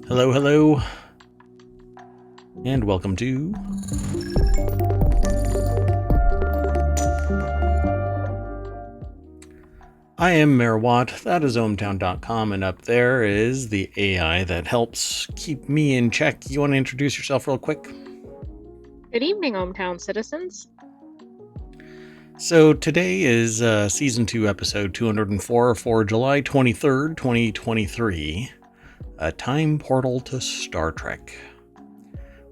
Hello, hello, and welcome to I am Mayor Watt, that is ohmTown.com, and up there is the AI that helps keep me in check. You want to introduce yourself real quick? Good evening, ohmTown citizens. So today is Season 2, Episode 204 for July 23rd, 2023, A Time Portal to Star Trek.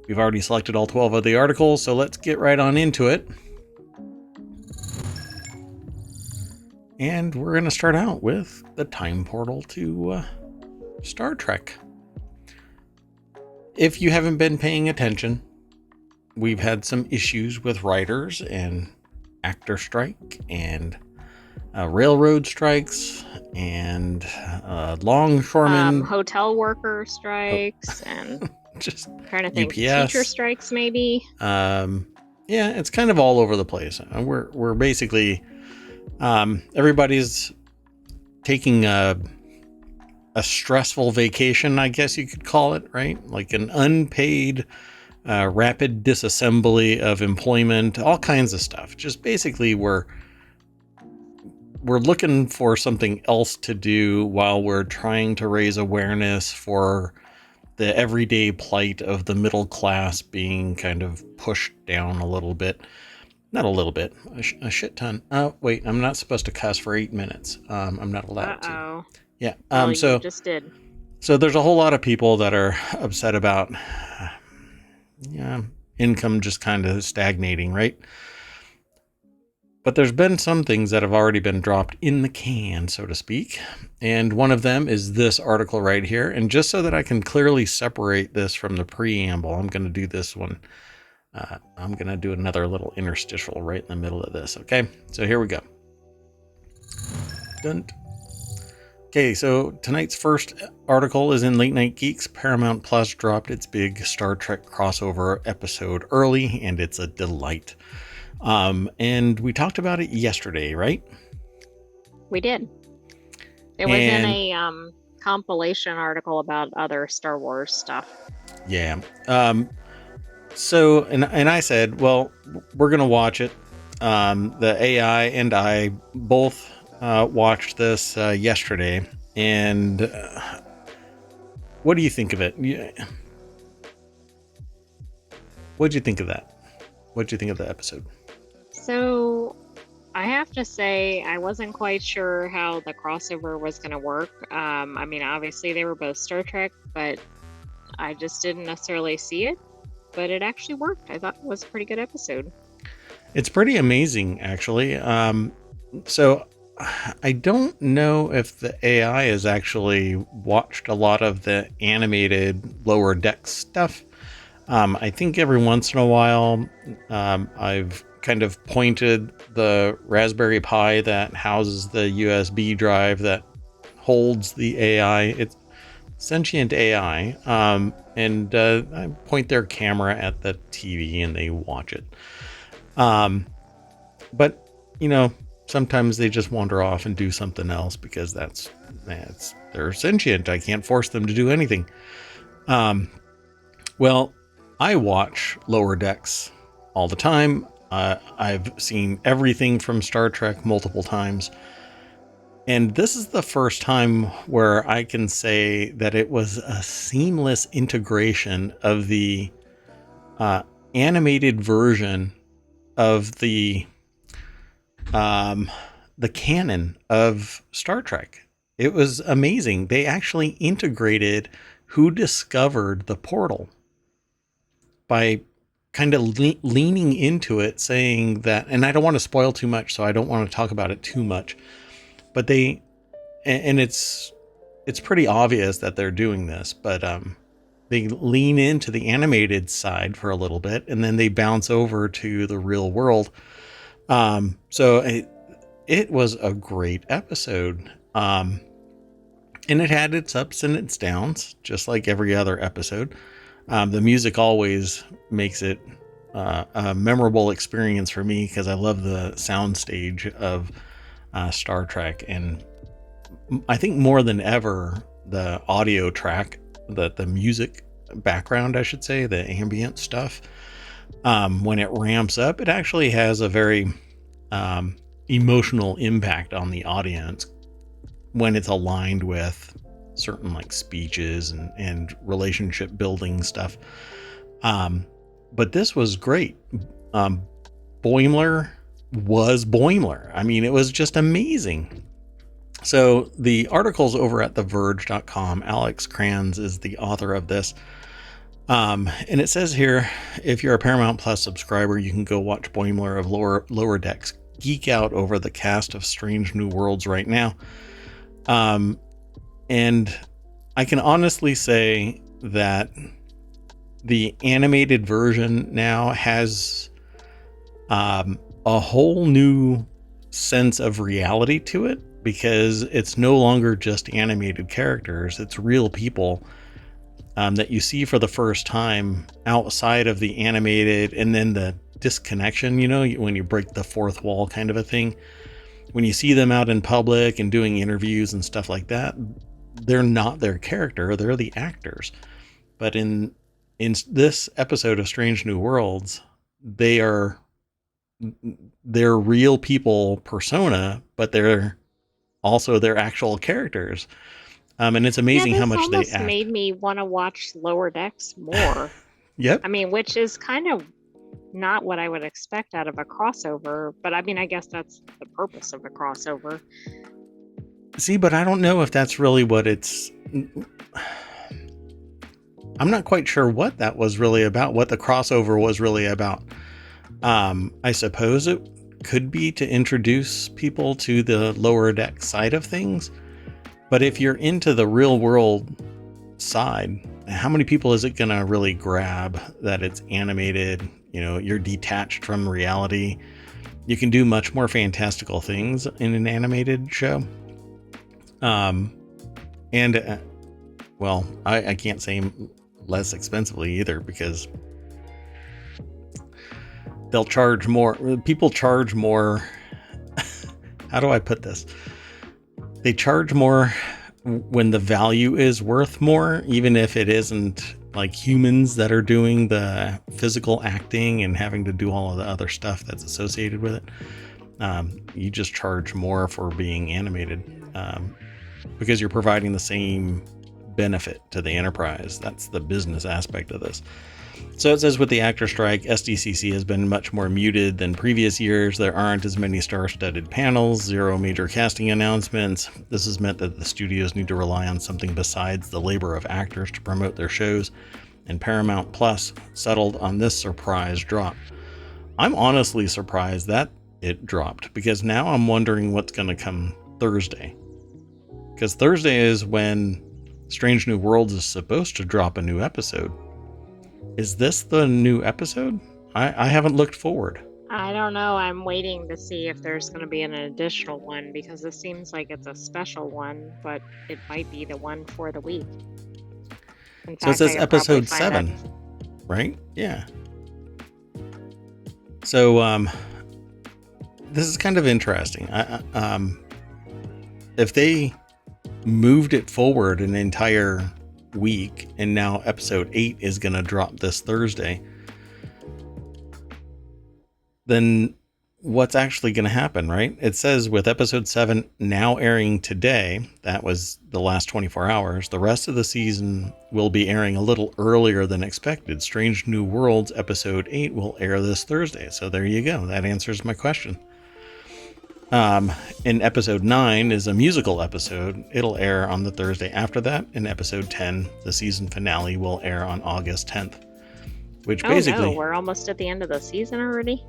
We've already selected all 12 of the articles, so let's get right on into it. And we're going to start out with the time portal to Star Trek. If you haven't been paying attention, we've had some issues with writers and actor strike and railroad strikes and longshoremen. Hotel worker strikes and just trying to think UPS. teacher strikes, maybe. Yeah, it's kind of all over the place. We're basically... everybody's taking a stressful vacation, I guess you could call it, right? Like an unpaid rapid disassembly of employment, all kinds of stuff. Just basically we're looking for something else to do while we're trying to raise awareness for the everyday plight of the middle class being kind of pushed down a little bit. Not a little bit, a shit ton. Oh, wait, I'm not supposed to cuss for 8 minutes. I'm not allowed to. Yeah. Well, so you just did. So there's a whole lot of people that are upset about income just kind of stagnating, right? But there's been some things that have already been dropped in the can, so to speak. And one of them is this article right here. And just so that I can clearly separate this from the preamble, I'm going to do this one. I'm going to do another little interstitial right in the middle of this. Okay, so here we go. Dun. Okay, so tonight's first article is in Late Night Geeks. Paramount Plus dropped its big Star Trek crossover episode early, and it's a delight. And we talked about it yesterday, right? We did. It was in a compilation article about other Star Wars stuff. Yeah. So, and I said, well, we're going to watch it. The AI and I both watched this yesterday. And what do you think of it? What did you think of that? What did you think of the episode? So, I have to say, I wasn't quite sure how the crossover was going to work. I mean, obviously they were both Star Trek, but I just didn't necessarily see it. But it actually worked. I thought it was a pretty good episode. It's pretty amazing, actually. So I don't know if the AI has actually watched a lot of the animated Lower Decks stuff. I think every once in a while, I've kind of pointed the Raspberry Pi that houses the USB drive that holds the AI. It's sentient AI, and I point their camera at the TV and they watch it. But sometimes they just wander off and do something else because they're sentient. I can't force them to do anything. Well, I watch Lower Decks all the time. I've seen everything from Star Trek multiple times. And this is the first time where I can say that it was a seamless integration of the animated version of the canon of Star Trek. It was amazing. They actually integrated who discovered the portal by kind of leaning into it, saying that, and I don't want to spoil too much, so I don't want to talk about it too much. But it's pretty obvious that they're doing this, but they lean into the animated side for a little bit, and then they bounce over to the real world. So it was a great episode. And it had its ups and its downs, just like every other episode. The music always makes it a memorable experience for me because I love the soundstage of Star Trek, and I think more than ever the audio track the music background, I should say, the ambient stuff, when it ramps up, it actually has a very emotional impact on the audience when it's aligned with certain like speeches and relationship building stuff. But this was great. Boimler was Boimler. I mean, it was just amazing. So the article's over at TheVerge.com. Alex Kranz is the author of this. And it says here, if you're a Paramount Plus subscriber, you can go watch Boimler of Lower Decks geek out over the cast of Strange New Worlds right now. And I can honestly say that the animated version now has a whole new sense of reality to it, because it's no longer just animated characters. It's real people that you see for the first time outside of the animated, and then the disconnection, you know, when you break the fourth wall kind of a thing. When you see them out in public and doing interviews and stuff like that, they're not their character, they're the actors. But in this episode of Strange New Worlds, they're real people persona, but they're also their actual characters. And it's amazing how much they act. Made me want to watch Lower Decks more. Yep. I mean, which is kind of not what I would expect out of a crossover, but I mean, I guess that's the purpose of a crossover. See, but I don't know if that's really what it's... I'm not quite sure what that was really about, what the crossover was really about. I suppose it could be to introduce people to the Lower Deck side of things. But if you're into the real world side, how many people is it going to really grab that it's animated? You know, you're detached from reality. You can do much more fantastical things in an animated show. Well, I can't say less expensively either, because they'll charge more. People charge more. How do I put this? They charge more when the value is worth more, even if it isn't like humans that are doing the physical acting and having to do all of the other stuff that's associated with it. You just charge more for being animated, because you're providing the same benefit to the enterprise. That's the business aspect of this. So it says, with the actor strike, SDCC has been much more muted than previous years. There aren't as many star-studded panels, 0 major casting announcements. This has meant that the studios need to rely on something besides the labor of actors to promote their shows, and Paramount Plus settled on this surprise drop. I'm honestly surprised that it dropped, because now I'm wondering what's going to come Thursday. Because Thursday is when Strange New Worlds is supposed to drop a new episode. Is this the new episode? I haven't looked forward. I don't know. I'm waiting to see if there's going to be an additional one, because it seems like it's a special one, but it might be the one for the week. In so fact, it says episode 7, right? Yeah. So this is kind of interesting. If they moved it forward an entire week, and now episode 8 is going to drop this Thursday, then what's actually going to happen, right? It says with episode 7 now airing today, that was the last 24 hours, the rest of the season will be airing a little earlier than expected. Strange New Worlds episode 8 will air this Thursday. So there you go. That answers my question. And episode 9 is a musical episode. It'll air on the Thursday after that. And episode 10, the season finale, will air on August 10th. Which basically... no, we're almost at the end of the season already?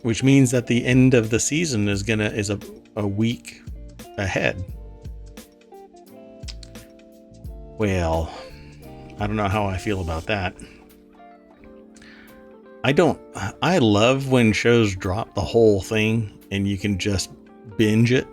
Which means that the end of the season is a week ahead. Well, I don't know how I feel about that. I love when shows drop the whole thing and you can just binge it.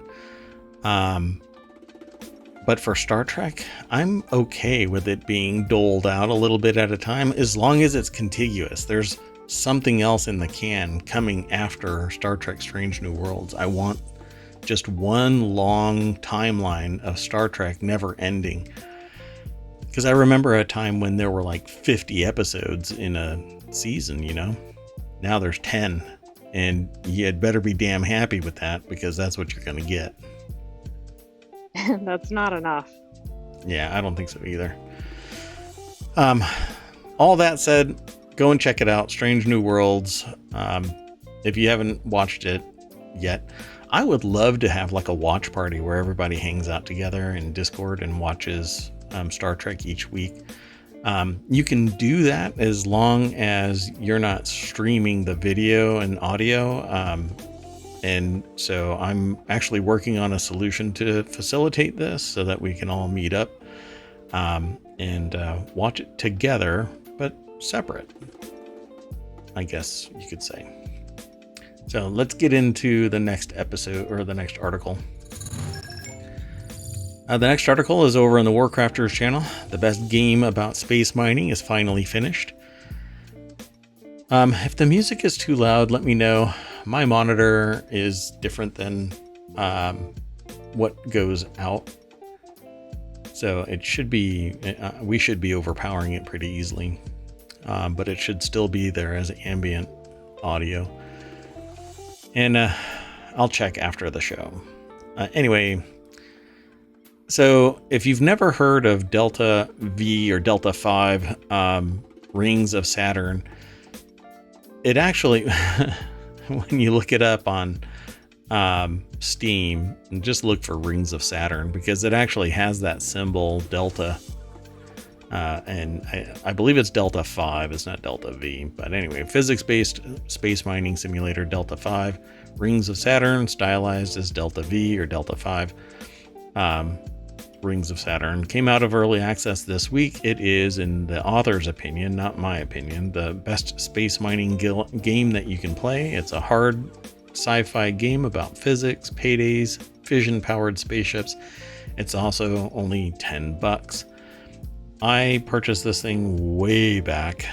But for Star Trek, I'm okay with it being doled out a little bit at a time, as long as it's contiguous. There's something else in the can coming after Star Trek Strange New Worlds. I want just one long timeline of Star Trek never ending. Because I remember a time when there were like 50 episodes in a season, you know? Now there's 10. And you had better be damn happy with that, because that's what you're going to get. That's not enough. Yeah, I don't think so either. All that said, go and check it out. Strange New Worlds. If you haven't watched it yet, I would love to have like a watch party where everybody hangs out together in Discord and watches Star Trek each week. You can do that as long as you're not streaming the video and audio. And so I'm actually working on a solution to facilitate this so that we can all meet up and watch it together, but separate, I guess you could say. So let's get into the next episode, or the next article. The next article is over on the Warcrafters channel. The best game about space mining is finally finished. If the music is too loud, let me know. My monitor is different than what goes out. So it should be, we should be overpowering it pretty easily. But it should still be there as ambient audio. And I'll check after the show. Anyway, so if you've never heard of Delta V or Delta 5 rings of Saturn, it actually, when you look it up on Steam, just look for rings of Saturn, because it actually has that symbol Delta. And I believe it's Delta 5, it's not Delta V. But anyway, physics-based space mining simulator Delta 5, rings of Saturn, stylized as Delta V or Delta 5. Rings of Saturn came out of early access this week. It is, in the author's opinion, not my opinion, the best space mining game that you can play. It's a hard sci-fi game about physics, paydays, fission-powered spaceships. It's also only $10. I purchased this thing way back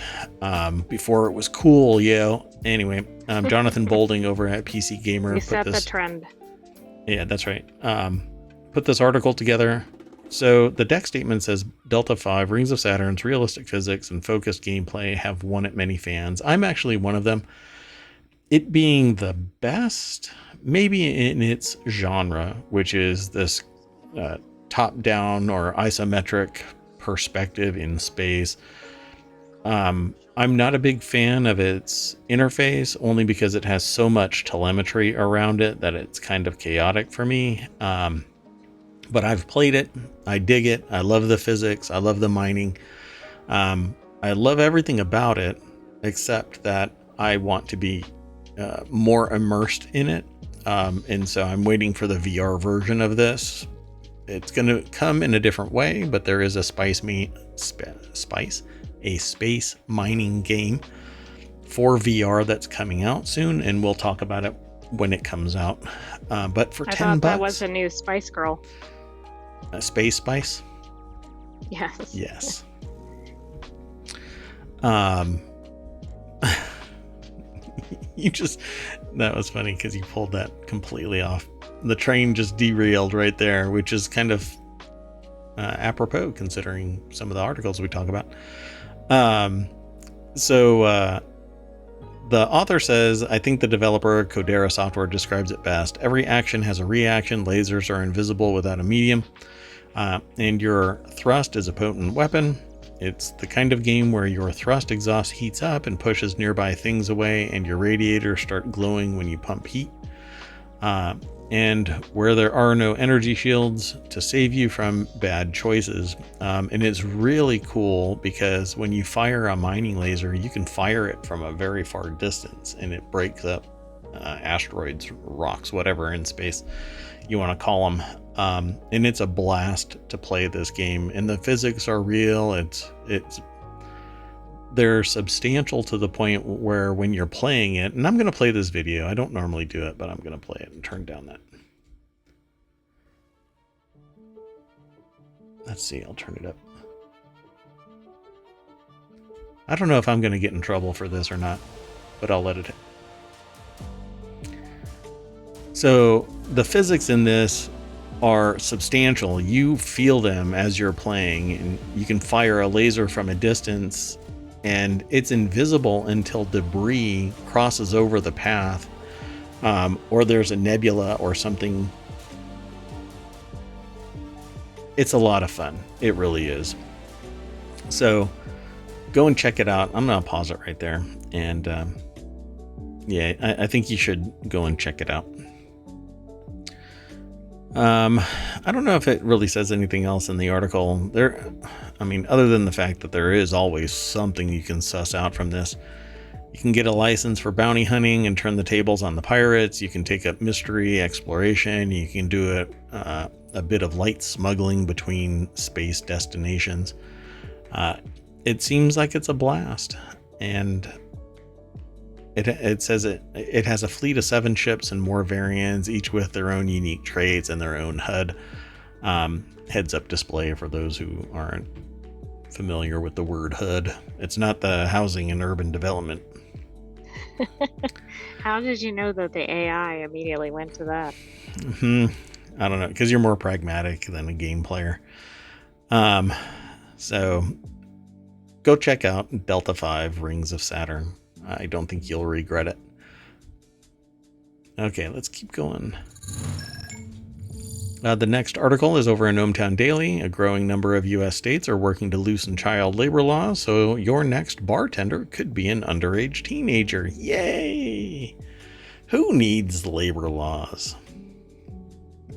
before it was cool, yo. Anyway, Jonathan Bolding over at PC Gamer You set the trend. Yeah, that's right. Put this article together. So the deck statement says Delta 5, Rings of Saturn's realistic physics and focused gameplay have won at many fans. I'm actually one of them. It being the best, maybe in its genre, which is this top-down or isometric perspective in space. I'm not a big fan of its interface, only because it has so much telemetry around it that it's kind of chaotic for me. But I've played it. I dig it. I love the physics. I love the mining. I love everything about it, except that I want to be more immersed in it. And so I'm waiting for the VR version of this. It's going to come in a different way, but there is a space mining game for VR that's coming out soon, and we'll talk about it when it comes out. But for $10, thought that was a new Spice Girl. Space Spice. Yes. Yes. That was funny because you pulled that completely off. The train just derailed right there, which is kind of apropos considering some of the articles we talk about. So the author says, I think the developer Codera Software describes it best. Every action has a reaction. Lasers are invisible without a medium. And your thrust is a potent weapon. It's the kind of game where your thrust exhaust heats up and pushes nearby things away, and your radiators start glowing when you pump heat. And where there are no energy shields to save you from bad choices. And it's really cool because when you fire a mining laser, you can fire it from a very far distance, and it breaks up asteroids, rocks, whatever in space you want to call them. And it's a blast to play this game, and the physics are real. They're substantial to the point where when you're playing it, and I'm going to play this video. I don't normally do it, but I'm going to play it and turn down that. Let's see, I'll turn it up. I don't know if I'm going to get in trouble for this or not, but I'll let it. So the physics in this are substantial. You feel them as you're playing, and you can fire a laser from a distance, and it's invisible until debris crosses over the path, or there's a nebula or something. It's a lot of fun. It really is. So go and check it out. I'm going to pause it right there. And yeah, I think you should go and check it out. I don't know if it really says anything else in the article. Other than the fact that there is always something you can suss out from this. You can get a license for bounty hunting and turn the tables on the pirates. You can take up mystery exploration. You can do a bit of light smuggling between space destinations. It seems like it's a blast, and it says it has a fleet of 7 ships and more variants, each with their own unique traits and their own HUD. Heads-up display for those who aren't familiar with the word HUD. It's not the Housing and Urban Development. How did you know that the AI immediately went to that? I don't know, because you're more pragmatic than a game player. So go check out Delta 5 Rings of Saturn. I don't think you'll regret it. Okay, let's keep going. The next article is over in ohmTown Daily. A growing number of U.S. states are working to loosen child labor laws, so your next bartender could be an underage teenager. Yay! Who needs labor laws?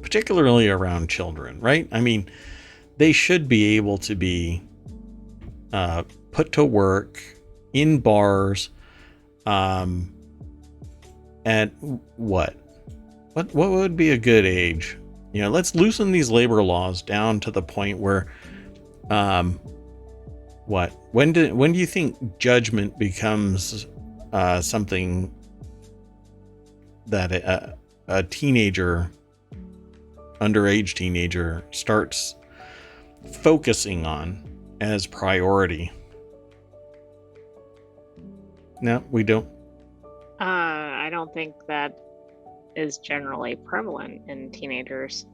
Particularly around children, right? I mean, they should be able to be put to work in bars at what would be a good age? Let's loosen these labor laws down to the point where when do you think judgment becomes something that a teenager, underage teenager, starts focusing on as priority? No, we don't. I don't think that is generally prevalent in teenagers.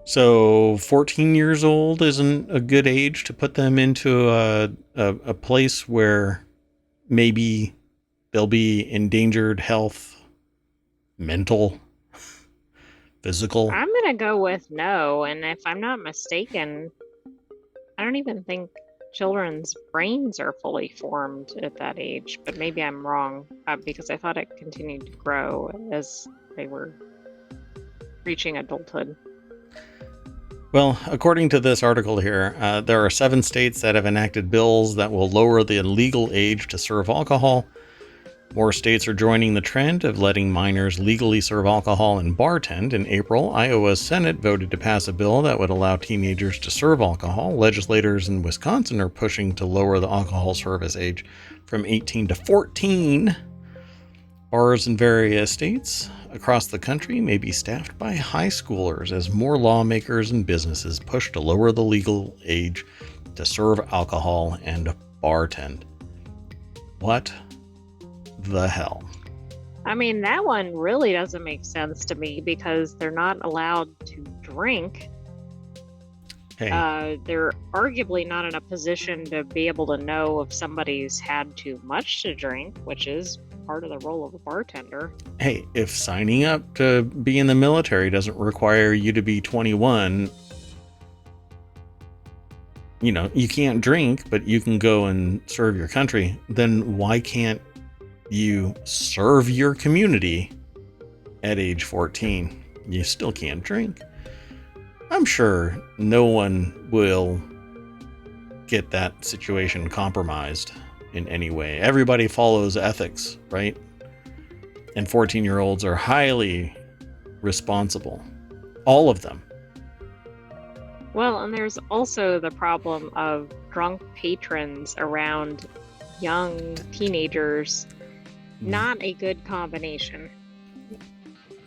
So 14 years old isn't a good age to put them into a place where maybe they'll be endangered health, mental, physical. I'm going to go with no. And if I'm not mistaken, I don't even think children's brains are fully formed at that age, but maybe I'm wrong because I thought it continued to grow as they were reaching adulthood. Well, according to this article here, there are 7 states that have enacted bills that will lower the legal age to serve alcohol. More states are joining the trend of letting minors legally serve alcohol and bartend. In April, Iowa's Senate voted to pass a bill that would allow teenagers to serve alcohol. Legislators in Wisconsin are pushing to lower the alcohol service age from 18 to 14. Bars in various states across the country may be staffed by high schoolers as more lawmakers and businesses push to lower the legal age to serve alcohol and bartend. What the hell? I mean, that one really doesn't make sense to me because they're not allowed to drink. Hey. They're arguably not in a position to be able to know if somebody's had too much to drink, which is part of the role of a bartender. Hey, if signing up to be in the military doesn't require you to be 21, you can't drink, but you can go and serve your country, then why can't you serve your community at age 14? You still can't drink. I'm sure no one will get that situation compromised in any way. Everybody follows ethics, right? And 14-year-olds are highly responsible. All of them. Well, and there's also the problem of drunk patrons around young teenagers. Not a good combination.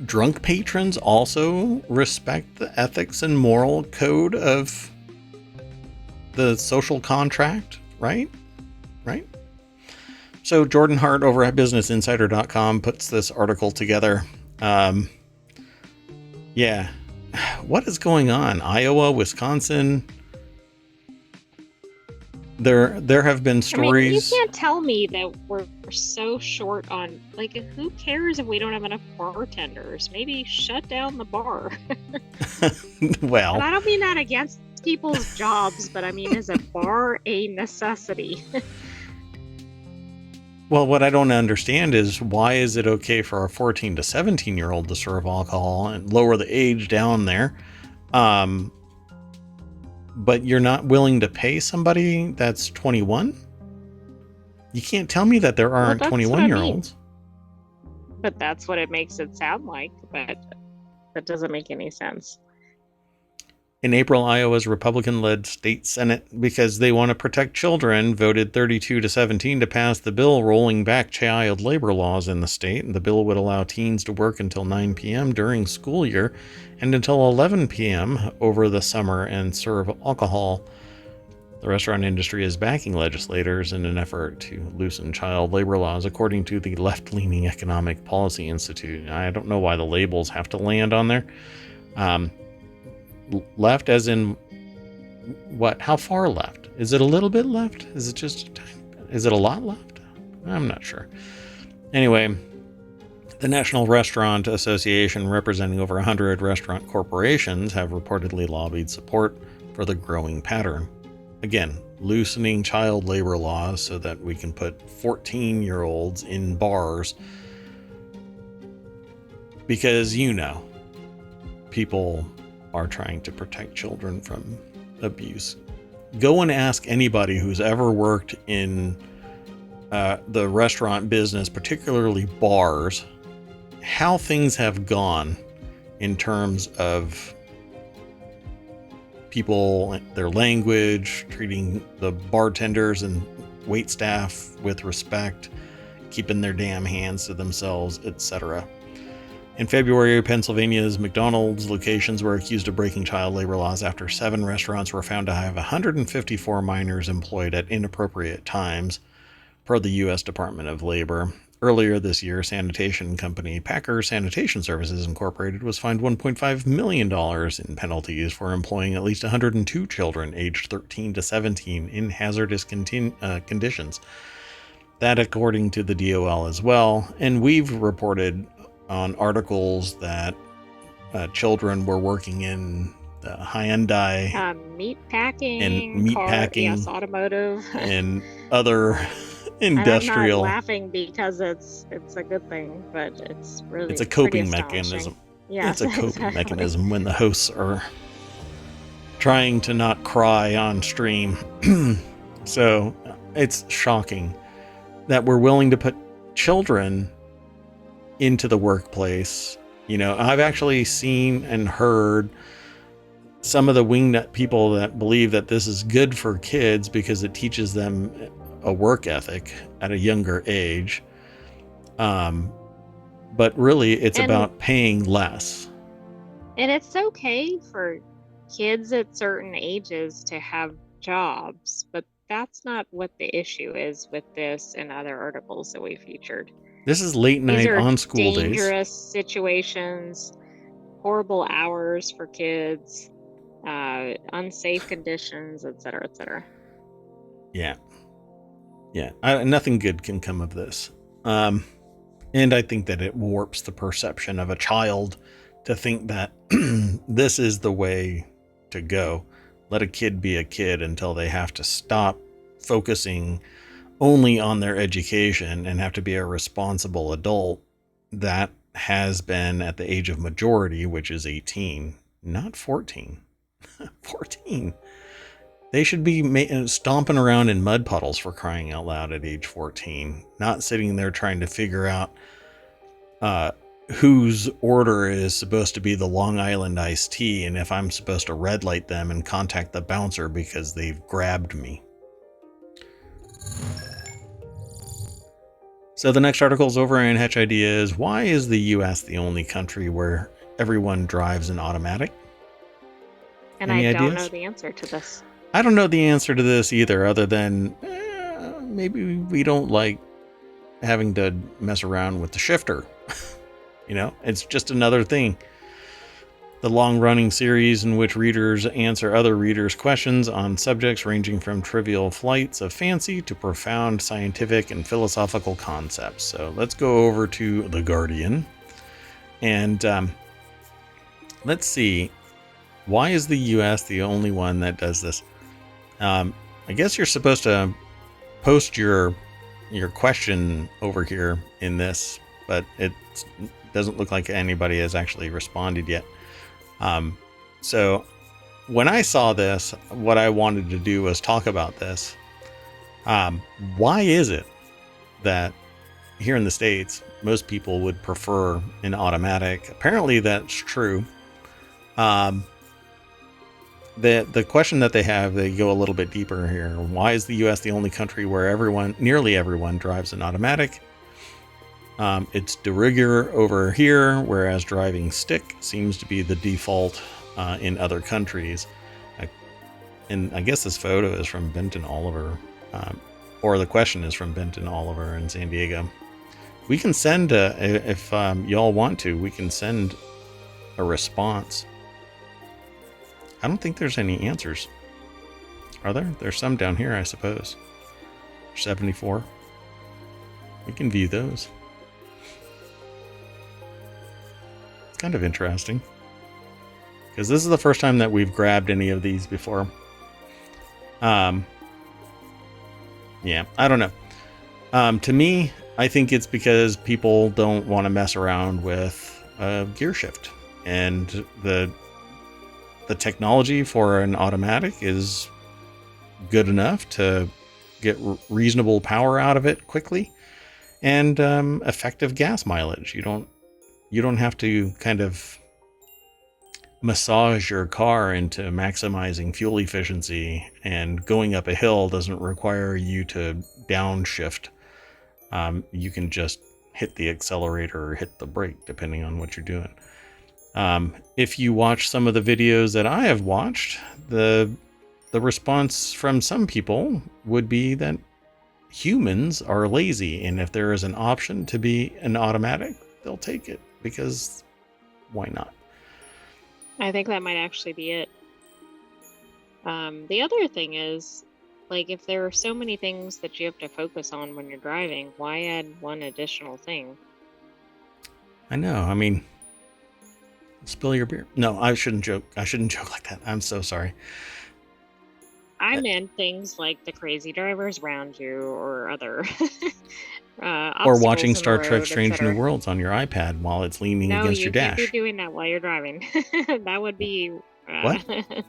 Drunk patrons also respect the ethics and moral code of the social contract, right? Right? So Jordan Hart over at BusinessInsider.com puts this article together. Yeah. What is going on? Iowa, Wisconsin. There have been I mean, you stories. can't tell me that we're so short on, like, who cares if we don't have enough bartenders? Maybe shut down the bar. And Well, I don't mean that against people's jobs, but I mean, is a bar a necessity? well, what I don't understand is why is it okay for a 14 to 17-year-old to serve alcohol and lower the age down there, um, but you're not willing to pay somebody that's 21? You can't tell me that there Well, aren't that's what I mean. 21-year-olds. But that's what it makes it sound like, but that doesn't make any sense. In April, Iowa's Republican-led state Senate, because they want to protect children, voted 32 to 17 to pass the bill rolling back child labor laws in the state. And the bill would allow teens to work until 9 p.m. during school year and until 11 p.m. over the summer and serve alcohol. The restaurant industry is backing legislators in an effort to loosen child labor laws, according to the left-leaning Economic Policy Institute. I don't know why the labels have to land on there. Left as in what? How far left? Is it a little bit left? Is it just a time? Is it a lot left? I'm not sure. Anyway, the National Restaurant Association, representing over 100 restaurant corporations, have reportedly lobbied support for the growing pattern. Again, loosening child labor laws so that we can put 14-year-olds in bars. Because, people are trying to protect children from abuse. Go and ask anybody who's ever worked in the restaurant business, particularly bars, how things have gone in terms of people, their language, treating the bartenders and wait staff with respect, keeping their damn hands to themselves, etc. In February, Pennsylvania's McDonald's locations were accused of breaking child labor laws after 7 restaurants were found to have 154 minors employed at inappropriate times, per the U.S. Department of Labor. Earlier this year, sanitation company Packer Sanitation Services Incorporated was fined $1.5 million in penalties for employing at least 102 children aged 13 to 17 in hazardous conditions. That according to the DOL as well. And we've reported on articles that children were working in the Hyundai Meat and packing, meat car, yes, packing automotive. and other And I'm not industrial. laughing because it's a good thing, but it's It's a really pretty coping astonishing. mechanism. It's Yes, a coping exactly. mechanism when the hosts are trying to not cry on stream. So it's shocking that we're willing to put children into the workplace. I've actually seen and heard some of the wingnut people that believe that this is good for kids because it teaches them a work ethic at a younger age. But really, it's And about paying less. and it's okay for kids at certain ages to have jobs, but that's not what the issue is with this and other articles that we featured. This is late These night are on school days. dangerous situations, horrible hours for kids, unsafe conditions, etc., etc. Yeah. Nothing good can come of this. And I think that it warps the perception of a child to think that this is the way to go. Let a kid be a kid until they have to stop focusing only on their education and have to be a responsible adult that has been at the age of majority, which is 18, not 14. 14. They should be stomping around in mud puddles, for crying out loud, at age 14, not sitting there trying to figure out whose order is supposed to be the Long Island iced tea and if I'm supposed to red light them and contact the bouncer because they've grabbed me. So the next article is over in Hedge Ideas. Why is the US the only country where everyone drives an automatic? And Any I don't ideas? know the answer to this. I don't know the answer to this either, other than maybe we don't like having to mess around with the shifter. It's just another thing. the long-running series in which readers answer other readers' questions on subjects ranging from trivial flights of fancy to profound scientific and philosophical concepts. So let's go over to The Guardian. And let's see. Why is the U.S. the only one that does this? I guess you're supposed to post your question over here in this, but it doesn't look like anybody has actually responded yet. So when I saw this, what I wanted to do was talk about this. Why is it that here in the States, most people would prefer an automatic? Apparently that's true. The question that they have, they go a little bit deeper here. Why is the U.S. the only country where nearly everyone drives an automatic? It's de rigueur over here, whereas driving stick seems to be the default in other countries. And I guess this photo is from Benton Oliver, or the question is from Benton Oliver in San Diego. We can send, if y'all want to, we can send a response. I don't think there's any answers. Are there? There's some down here, I suppose. 74. We can view those. Kind of interesting. Because this is the first time that we've grabbed any of these before. Yeah, I don't know. To me, I think it's because people don't want to mess around with gear shift. And the technology for an automatic is good enough to get reasonable power out of it quickly and effective gas mileage. You don't have to kind of massage your car into maximizing fuel efficiency, and going up a hill doesn't require you to downshift. You can just hit the accelerator or hit the brake depending on what you're doing. If you watch some of the videos that I have watched, the response from some people would be that humans are lazy, and if there is an option to be an automatic, they'll take it, because why not? I think that might actually be it. The other thing is, like, if there are so many things that you have to focus on when you're driving, why add one additional thing? I know. I mean, spill your beer. No, I shouldn't joke. I shouldn't joke like that. I'm so sorry. I meant things like the crazy drivers around you, or other Or obstacles watching in the Star Trek road, Strange New etc. Worlds on your iPad while it's leaning No, against you your can't be dash. doing that while you're driving. That would be What?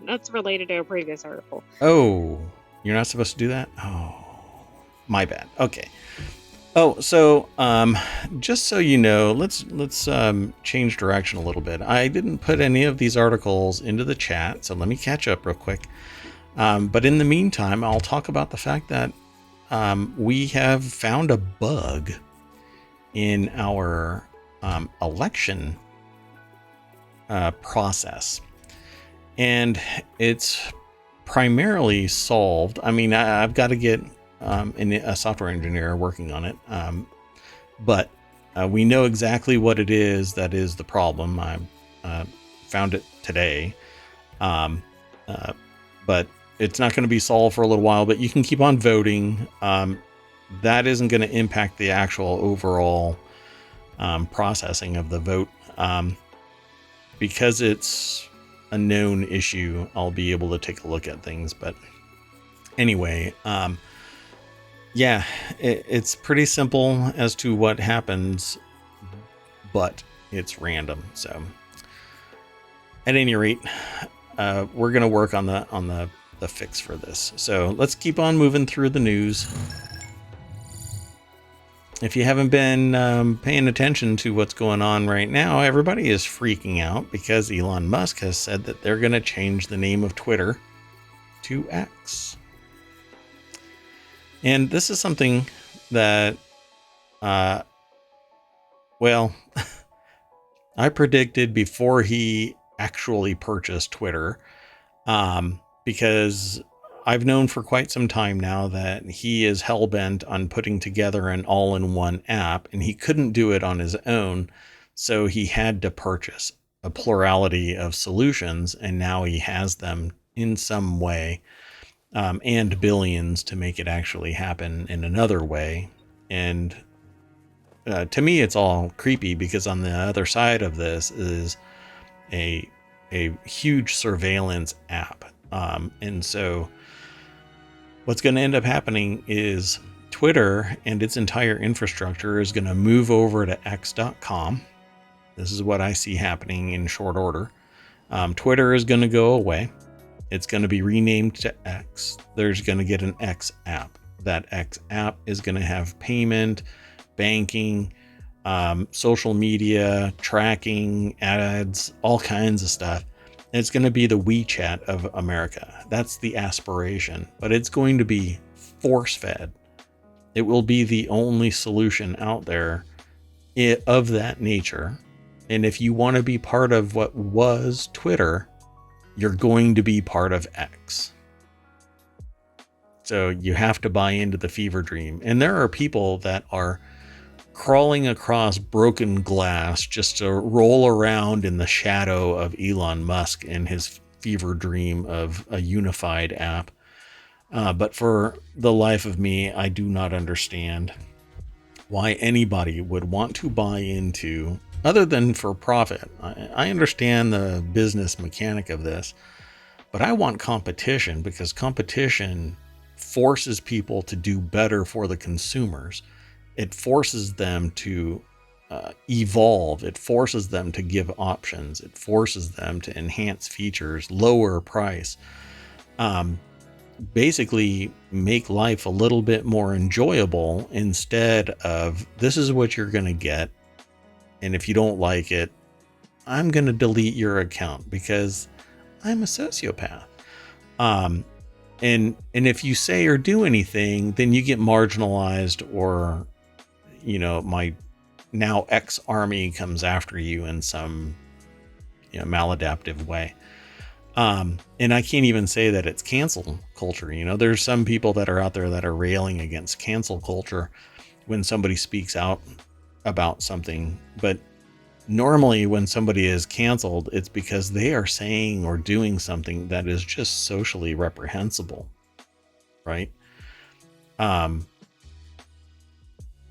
that's related to a previous article. Oh, you're not supposed to do that? Oh, my bad. Okay. Oh, so just so you know, let's change direction a little bit. I didn't put any of these articles into the chat, so let me catch up real quick. But in the meantime, I'll talk about the fact that we have found a bug in our election process, and it's primarily solved. I mean, I've got to get a software engineer working on it, but we know exactly what it is that is the problem. I found it today, but it's not going to be solved for a little while, but you can keep on voting. That isn't going to impact the actual overall processing of the vote. Because it's a known issue, I'll be able to take a look at things. But anyway, yeah, it's pretty simple as to what happens, but it's random. So at any rate, we're going to work on the fix for this. So let's keep on moving through the news. If you haven't been paying attention to what's going on right now, everybody is freaking out because Elon Musk has said that they're going to change the name of Twitter to X. And this is something that, well, I predicted before he actually purchased Twitter, because I've known for quite some time now that he is hell-bent on putting together an all-in-one app, and he couldn't do it on his own, so he had to purchase a plurality of solutions, and now he has them in some way, and billions to make it actually happen in another way. And to me, it's all creepy because on the other side of this is a huge surveillance app, and so what's going to end up happening is Twitter and its entire infrastructure is going to move over to X.com. This is what I see happening in short order. Twitter is going to go away. It's going to be renamed to X. There's going to get an X app. That X app is going to have payment, banking, social media, tracking, ads, all kinds of stuff. It's going to be the WeChat of America. That's the aspiration, but it's going to be force fed. It will be the only solution out there of that nature. And if you want to be part of what was Twitter, you're going to be part of X. So you have to buy into the fever dream. And there are people that are crawling across broken glass just to roll around in the shadow of Elon Musk and his fever dream of a unified app. But for the life of me, I do not understand why anybody would want to buy into, other than for profit. I understand the business mechanic of this, but I want competition because competition forces people to do better for the consumers. It forces them to evolve. It forces them to give options. It forces them to enhance features, lower price, basically make life a little bit more enjoyable instead of this is what you're going to get. And if you don't like it, I'm going to delete your account because I'm a sociopath. And if you say or do anything, then you get marginalized, or my now ex army comes after you in some maladaptive way. And I can't even say that it's cancel culture. There's some people that are out there that are railing against cancel culture when somebody speaks out about something. But normally when somebody is canceled, it's because they are saying or doing something that is just socially reprehensible. Right.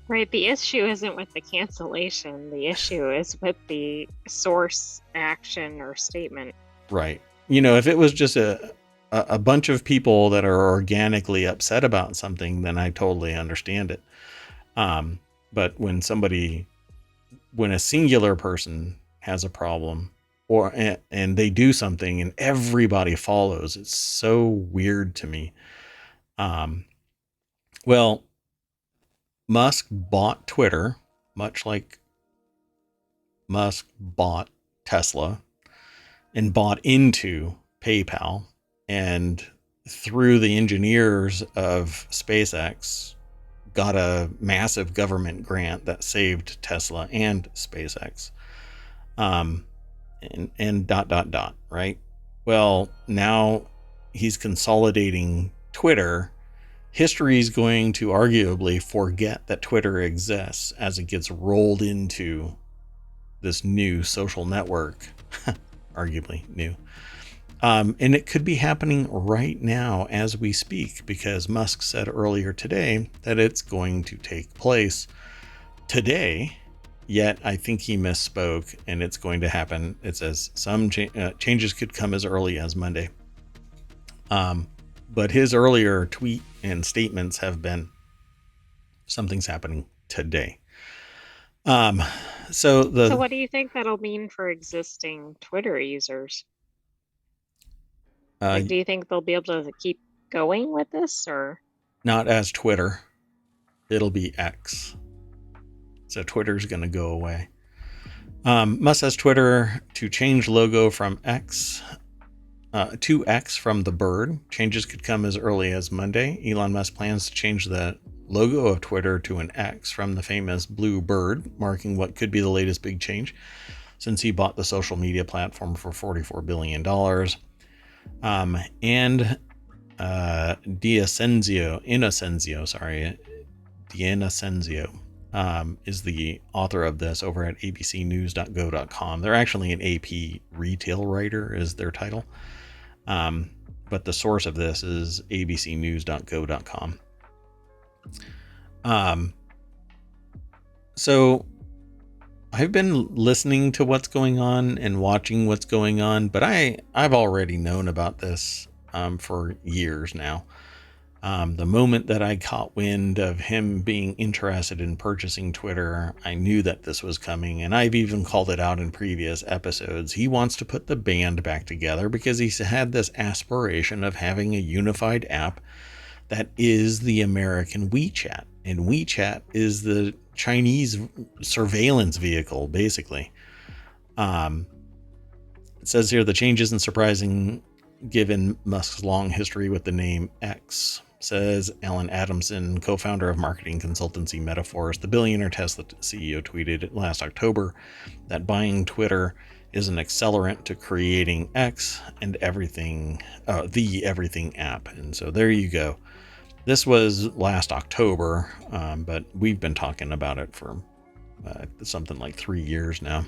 Right. The issue isn't with the cancellation. The issue is with the source action or statement. Right. If it was just a bunch of people that are organically upset about something, then I totally understand it. But when a singular person has a problem and they do something and everybody follows, it's so weird to me. Well, Musk bought Twitter, much like Musk bought Tesla and bought into PayPal, and through the engineers of SpaceX got a massive government grant that saved Tesla and SpaceX. And dot dot dot, right? Well, now he's consolidating Twitter. History is going to arguably forget that Twitter exists as it gets rolled into this new social network. Arguably new. And it could be happening right now as we speak, because Musk said earlier today that it's going to take place today. Yet I think he misspoke, and it's going to happen. It says some changes could come as early as Monday. But his earlier tweet and statements have been something's happening today. So what do you think that'll mean for existing Twitter users? Do you think they'll be able to keep going with this, or not as Twitter? It'll be X. So Twitter's going to go away. Musk has Twitter to change logo from X to X from the bird. Changes could come as early as Monday. Elon Musk plans to change the logo of Twitter to an X from the famous blue bird, marking what could be the latest big change since he bought the social media platform for $44 billion. And D'Innocencio is the author of this over at abcnews.go.com. They're actually an AP retail writer is their title. But the source of this is abcnews.go.com. So I've been listening to what's going on and watching what's going on, but I've already known about this for years now. The moment that I caught wind of him being interested in purchasing Twitter, I knew that this was coming, and I've even called it out in previous episodes. He wants to put the band back together because he's had this aspiration of having a unified app that is the American WeChat. And WeChat is the Chinese surveillance vehicle, basically. It says here the changes and surprising given Musk's long history with the name X, says Alan Adamson, co-founder of marketing consultancy Metaphors. The billionaire Tesla CEO tweeted last October that buying Twitter is an accelerant to creating X and everything, the everything app. And so there you go. This was last October, but we've been talking about it for something like 3 years now.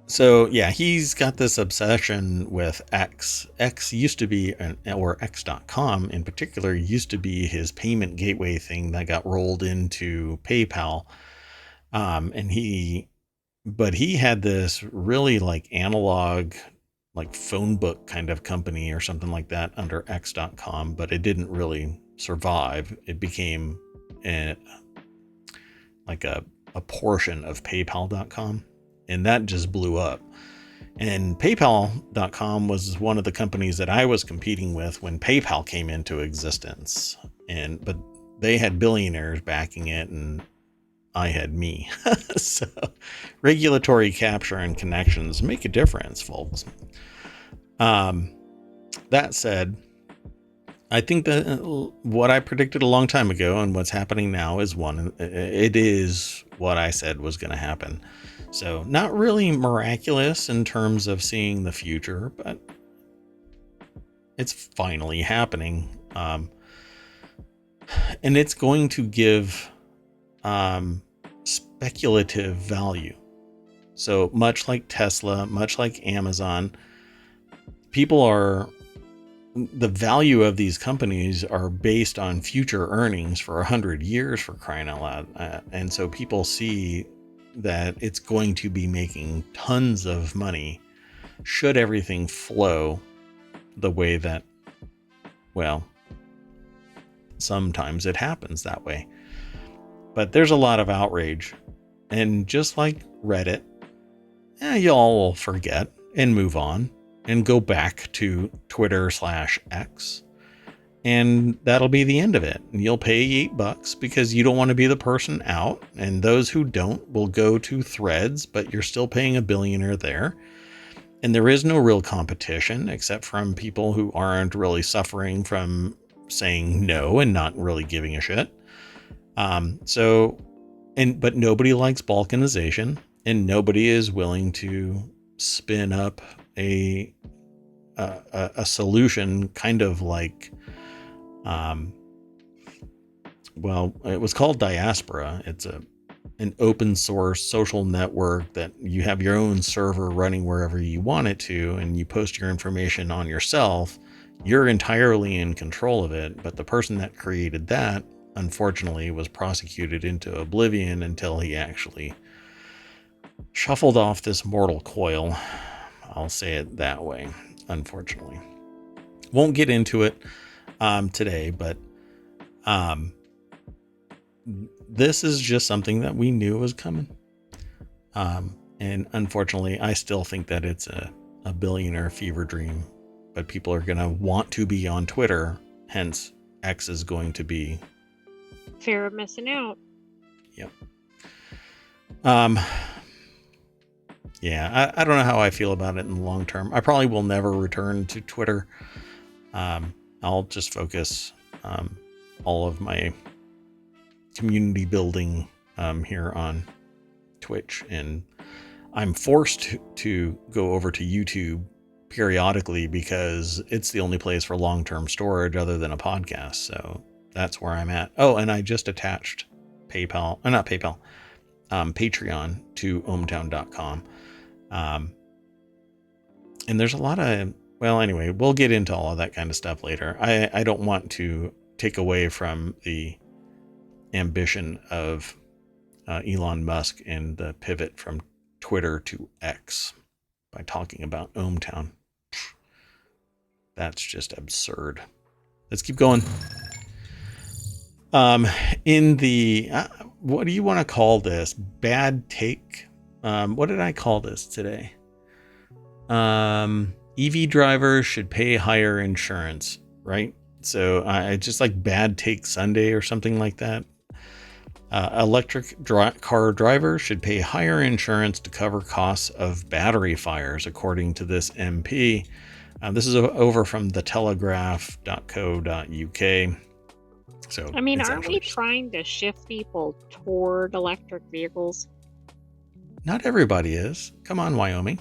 So yeah, he's got this obsession with X. X used to be, or X.com in particular, used to be his payment gateway thing that got rolled into PayPal. But he had this really like analog, like phone book kind of company or something like that under X.com, but it didn't really survive. It became like a portion of PayPal.com. And that just blew up. And PayPal.com was one of the companies that I was competing with when PayPal came into existence. But they had billionaires backing it, and I had me. So regulatory capture and connections make a difference, folks. That said, I think that what I predicted a long time ago and what's happening now is it is what I said was going to happen. So not really miraculous in terms of seeing the future, but it's finally happening. And it's going to give speculative value. So much like Tesla, much like Amazon, the value of these companies are based on future earnings for 100 years, for crying out loud. And so people see that it's going to be making tons of money should everything flow the way that, well, sometimes it happens that way. But there's a lot of outrage. And just like Reddit, y'all will forget and move on and go back to Twitter/X. And that'll be the end of it. And you'll pay $8 because you don't want to be the person out. And those who don't will go to Threads, but you're still paying a billionaire there. And there is no real competition except from people who aren't really suffering from saying no and not really giving a shit. But nobody likes balkanization, and nobody is willing to spin up a solution kind of like, it was called Diaspora. It's an open source social network that you have your own server running wherever you want it to, and you post your information on yourself. You're entirely in control of it, but the person that created that, unfortunately, was prosecuted into oblivion until he actually shuffled off this mortal coil. I'll say it that way, unfortunately. Won't get into it today, but this is just something that we knew was coming. And unfortunately, I still think that it's a billionaire fever dream, but people are going to want to be on Twitter. Hence, X is going to be fear of missing out. Yep. Yeah, I don't know how I feel about it in the long term. I probably will never return to Twitter. I'll just focus all of my community building here on Twitch, and I'm forced to go over to YouTube periodically because it's the only place for long-term storage other than a podcast. So That's where I'm at. Oh, and I just attached PayPal, not PayPal, Patreon to ohmTown.com. Um, and there's a lot of, well, anyway, we'll get into all of that kind of stuff later. I don't want to take away from the ambition of Elon Musk and the pivot from Twitter to X by talking about ohmTown. That's just absurd. Let's keep going. In the what do you want to call this? Bad take. What did I call this today? EV drivers should pay higher insurance, right? So I just like Bad Take Sunday or something like that. Electric car drivers should pay higher insurance to cover costs of battery fires, according to this MP. This is over from thetelegraph.co.uk. So I mean, it's aren't we actually trying to shift people toward electric vehicles? not everybody is. Come on, Wyoming.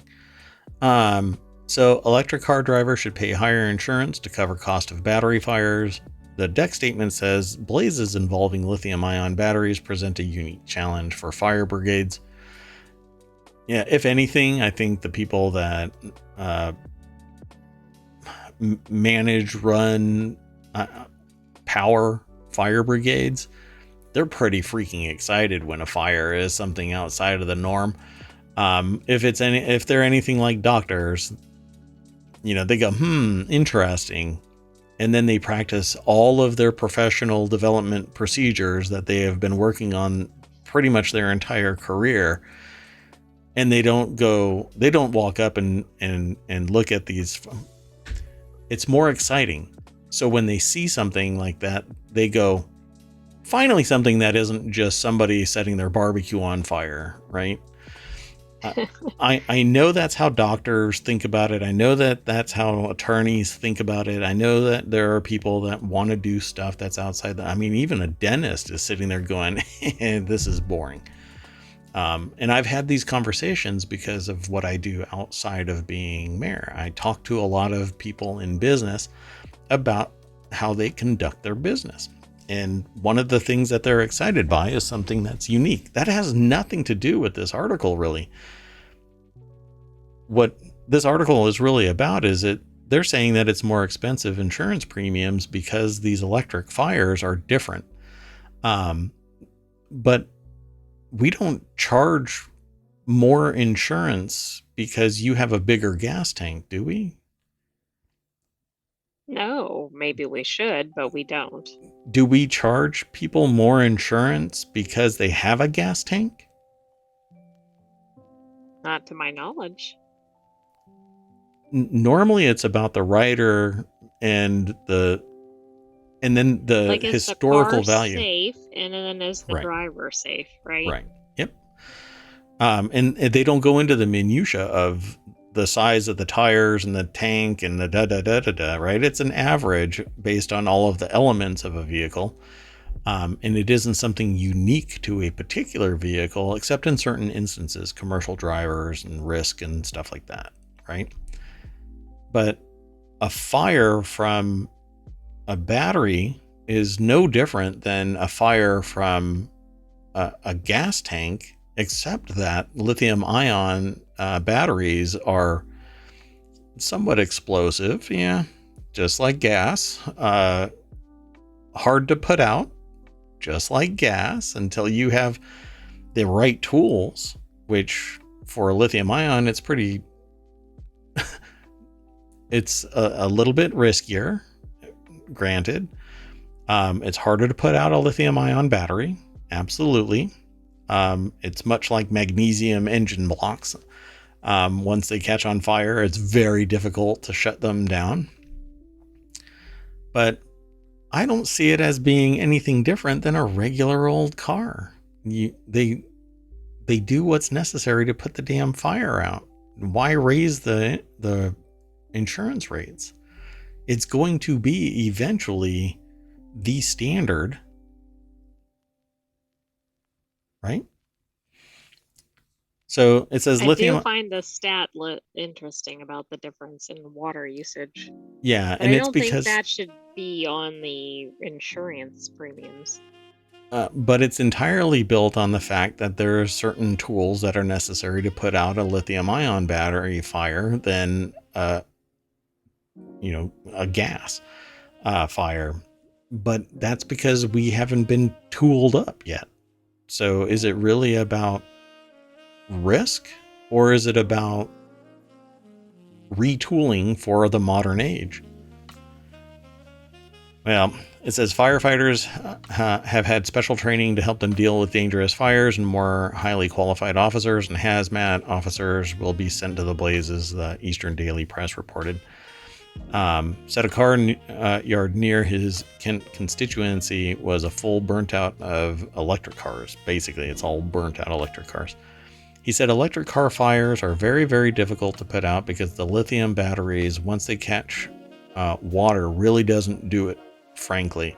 So electric car drivers should pay higher insurance to cover cost of battery fires. The deck statement says blazes involving lithium-ion batteries present a unique challenge for fire brigades. Yeah, if anything, I think the people that manage, run, power fire brigades, they're pretty freaking excited when a fire is something outside of the norm. If they're anything like doctors, they go, interesting. And then they practice all of their professional development procedures that they have been working on pretty much their entire career. And they don't walk up and look at these. It's more exciting. So when they see something like that, they go, finally something that isn't just somebody setting their barbecue on fire, right? I know that's how doctors think about it. I know that that's how attorneys think about it. I know that there are people that want to do stuff that's outside I mean, even a dentist is sitting there going, this is boring. And I've had these conversations because of what I do outside of being mayor. I talk to a lot of people in business about how they conduct their business. And one of the things that they're excited by is something that's unique. That has nothing to do with this article, really. What this article is really about is they're saying that it's more expensive insurance premiums because these electric fires are different. But we don't charge more insurance because you have a bigger gas tank, do we? No, maybe we should, but we don't. Do we charge people more insurance because they have a gas tank? Not to my knowledge. Normally it's about the rider and then the Like, is the historical car value. safe, and then is the Right. driver safe, right? Right. Yep. And they don't go into the minutia of the size of the tires and the tank and the da da da da da. Right. It's an average based on all of the elements of a vehicle. And it isn't something unique to a particular vehicle, except in certain instances, commercial drivers and risk and stuff like that. Right. But a fire from a battery is no different than a fire from a gas tank, except that lithium ion batteries are somewhat explosive. Yeah, just like gas. Hard to put out, just like gas, until you have the right tools, which for lithium ion, it's pretty. It's a little bit riskier, granted. It's harder to put out a lithium ion battery. Absolutely. It's much like magnesium engine blocks. Once they catch on fire, it's very difficult to shut them down. But I don't see it as being anything different than a regular old car. They do what's necessary to put the damn fire out. Why raise the insurance rates? It's going to be eventually the standard, right? So it says I do lithium. find the stat interesting about the difference in water usage, Yeah, but and I it's don't think because that should be on the insurance premiums. But it's entirely built on the fact that there are certain tools that are necessary to put out a lithium ion battery fire than, a gas fire. But that's because we haven't been tooled up yet. So is it really about risk, or is it about retooling for the modern age? Well, it says firefighters have had special training to help them deal with dangerous fires, and more highly qualified officers and hazmat officers will be sent to the blazes, the Eastern Daily Press reported. Said a car yard near his constituency was a full burnt out of electric cars. Basically, it's all burnt out electric cars. He said electric car fires are very, very difficult to put out because the lithium batteries, once they catch water, really doesn't do it, frankly.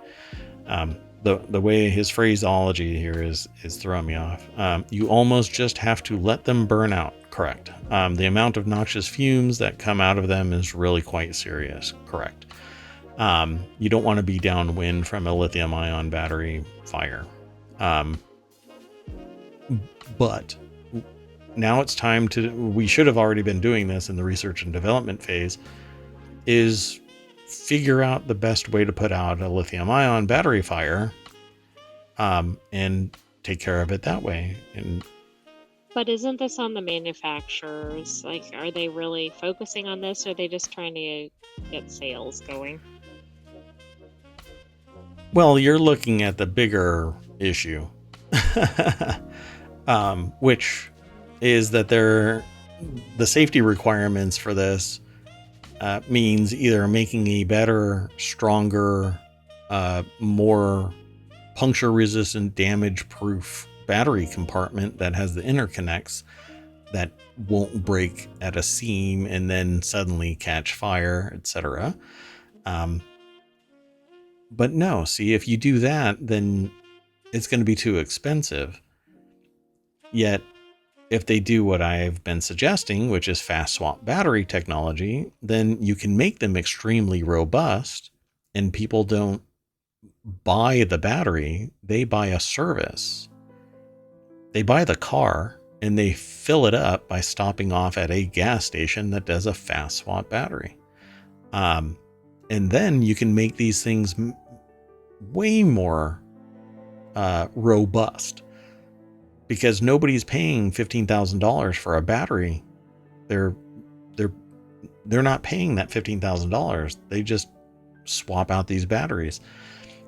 The way his phraseology here is throwing me off. You almost just have to let them burn out, correct. The amount of noxious fumes that come out of them is really quite serious, correct. You don't want to be downwind from a lithium ion battery fire. But now it's time we should have already been doing this in the research and development phase, is figure out the best way to put out a lithium ion battery fire, and take care of it that way. But isn't this on the manufacturers? Like, are they really focusing on this, or are they just trying to get sales going? Well, you're looking at the bigger issue, which is that the safety requirements for this means either making a better, stronger, more puncture resistant, damage proof battery compartment that has the interconnects that won't break at a seam and then suddenly catch fire, etc. But no, see, if you do that, then it's going to be too expensive. Yet, if they do what I've been suggesting, which is fast swap battery technology, then you can make them extremely robust, and people don't buy the battery, they buy a service. They buy the car and they fill it up by stopping off at a gas station that does a fast swap battery. And then you can make these things way more robust, because nobody's paying $15,000 for a battery. They're not paying that $15,000. They just swap out these batteries.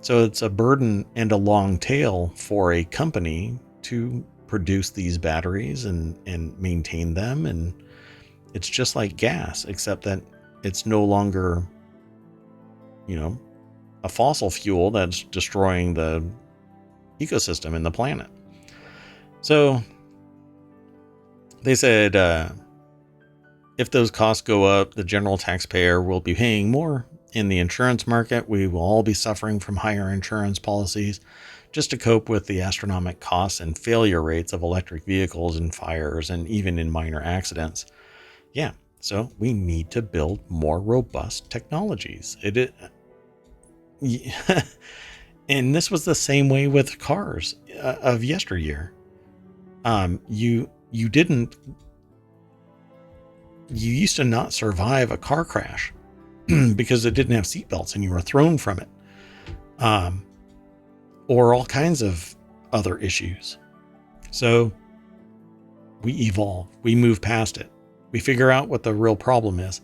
So it's a burden and a long tail for a company to produce these batteries and maintain them. And it's just like gas, except that it's no longer, a fossil fuel that's destroying the ecosystem and the planet. So they said, if those costs go up, the general taxpayer will be paying more. In the insurance market, we will all be suffering from higher insurance policies just to cope with the astronomical costs and failure rates of electric vehicles in fires and even in minor accidents. Yeah, so we need to build more robust technologies. And this was the same way with cars of yesteryear. You used to not survive a car crash because it didn't have seatbelts and you were thrown from it, or all kinds of other issues. So we evolve, we move past it, we figure out what the real problem is.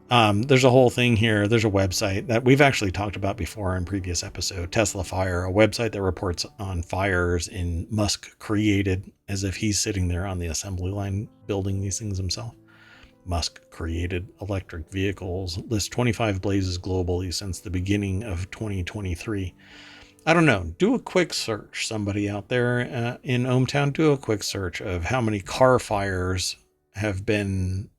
There's a whole thing here. There's a website that we've actually talked about before in previous episode, Tesla Fire, a website that reports on fires in Musk created, as if he's sitting there on the assembly line building these things himself. Musk created electric vehicles, lists 25 blazes globally since the beginning of 2023. I don't know. Do a quick search. Somebody out there in ohmTown, do a quick search of how many car fires have been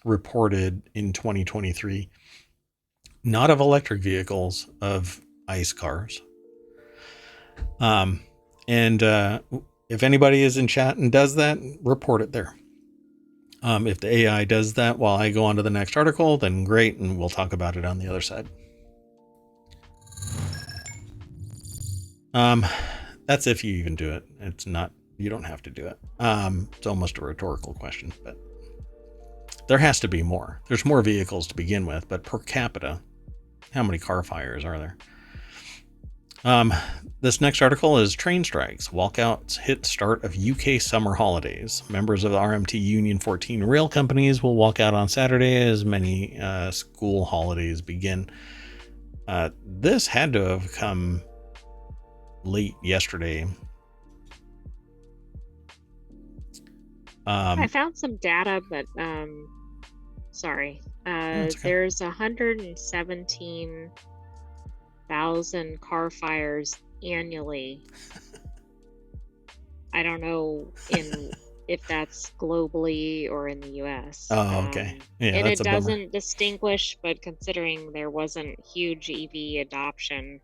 reported in 2023. Not of electric vehicles, of ICE cars. And if anybody is in chat and does that, report it there. If the AI does that while I go on to the next article, then great, and we'll talk about it on the other side. That's if you even do it. It's not, you don't have to do it. It's almost a rhetorical question, but there has to be more. There's more vehicles to begin with, but per capita, how many car fires are there? This next article is train strikes. Walkouts hit start of UK summer holidays. Members of the RMT Union 14 rail companies will walk out on Saturday as many school holidays begin. This had to have come late yesterday. I found some data, but sorry. Okay. There's 117,000 car fires annually. I don't know if that's globally or in the US. Oh, okay. Yeah, and that's it a bummer. doesn't distinguish, but considering there wasn't huge EV adoption,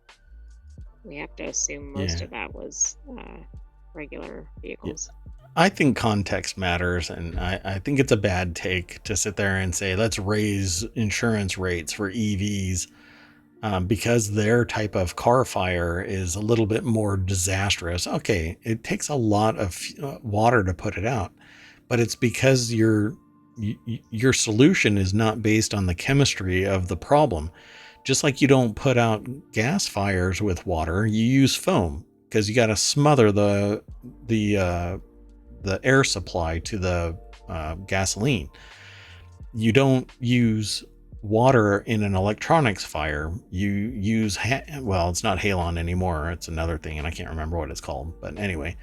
we have to assume most of that was regular vehicles. Yeah. I think context matters, and I think it's a bad take to sit there and say, let's raise insurance rates for EVs because their type of car fire is a little bit more disastrous. Okay, it takes a lot of water to put it out, but it's because your solution is not based on the chemistry of the problem. Just like you don't put out gas fires with water, you use foam because you got to smother the air supply to the gasoline. You don't use water in an electronics fire. You use well, it's not halon anymore. It's another thing, and I can't remember what it's called. But anyway,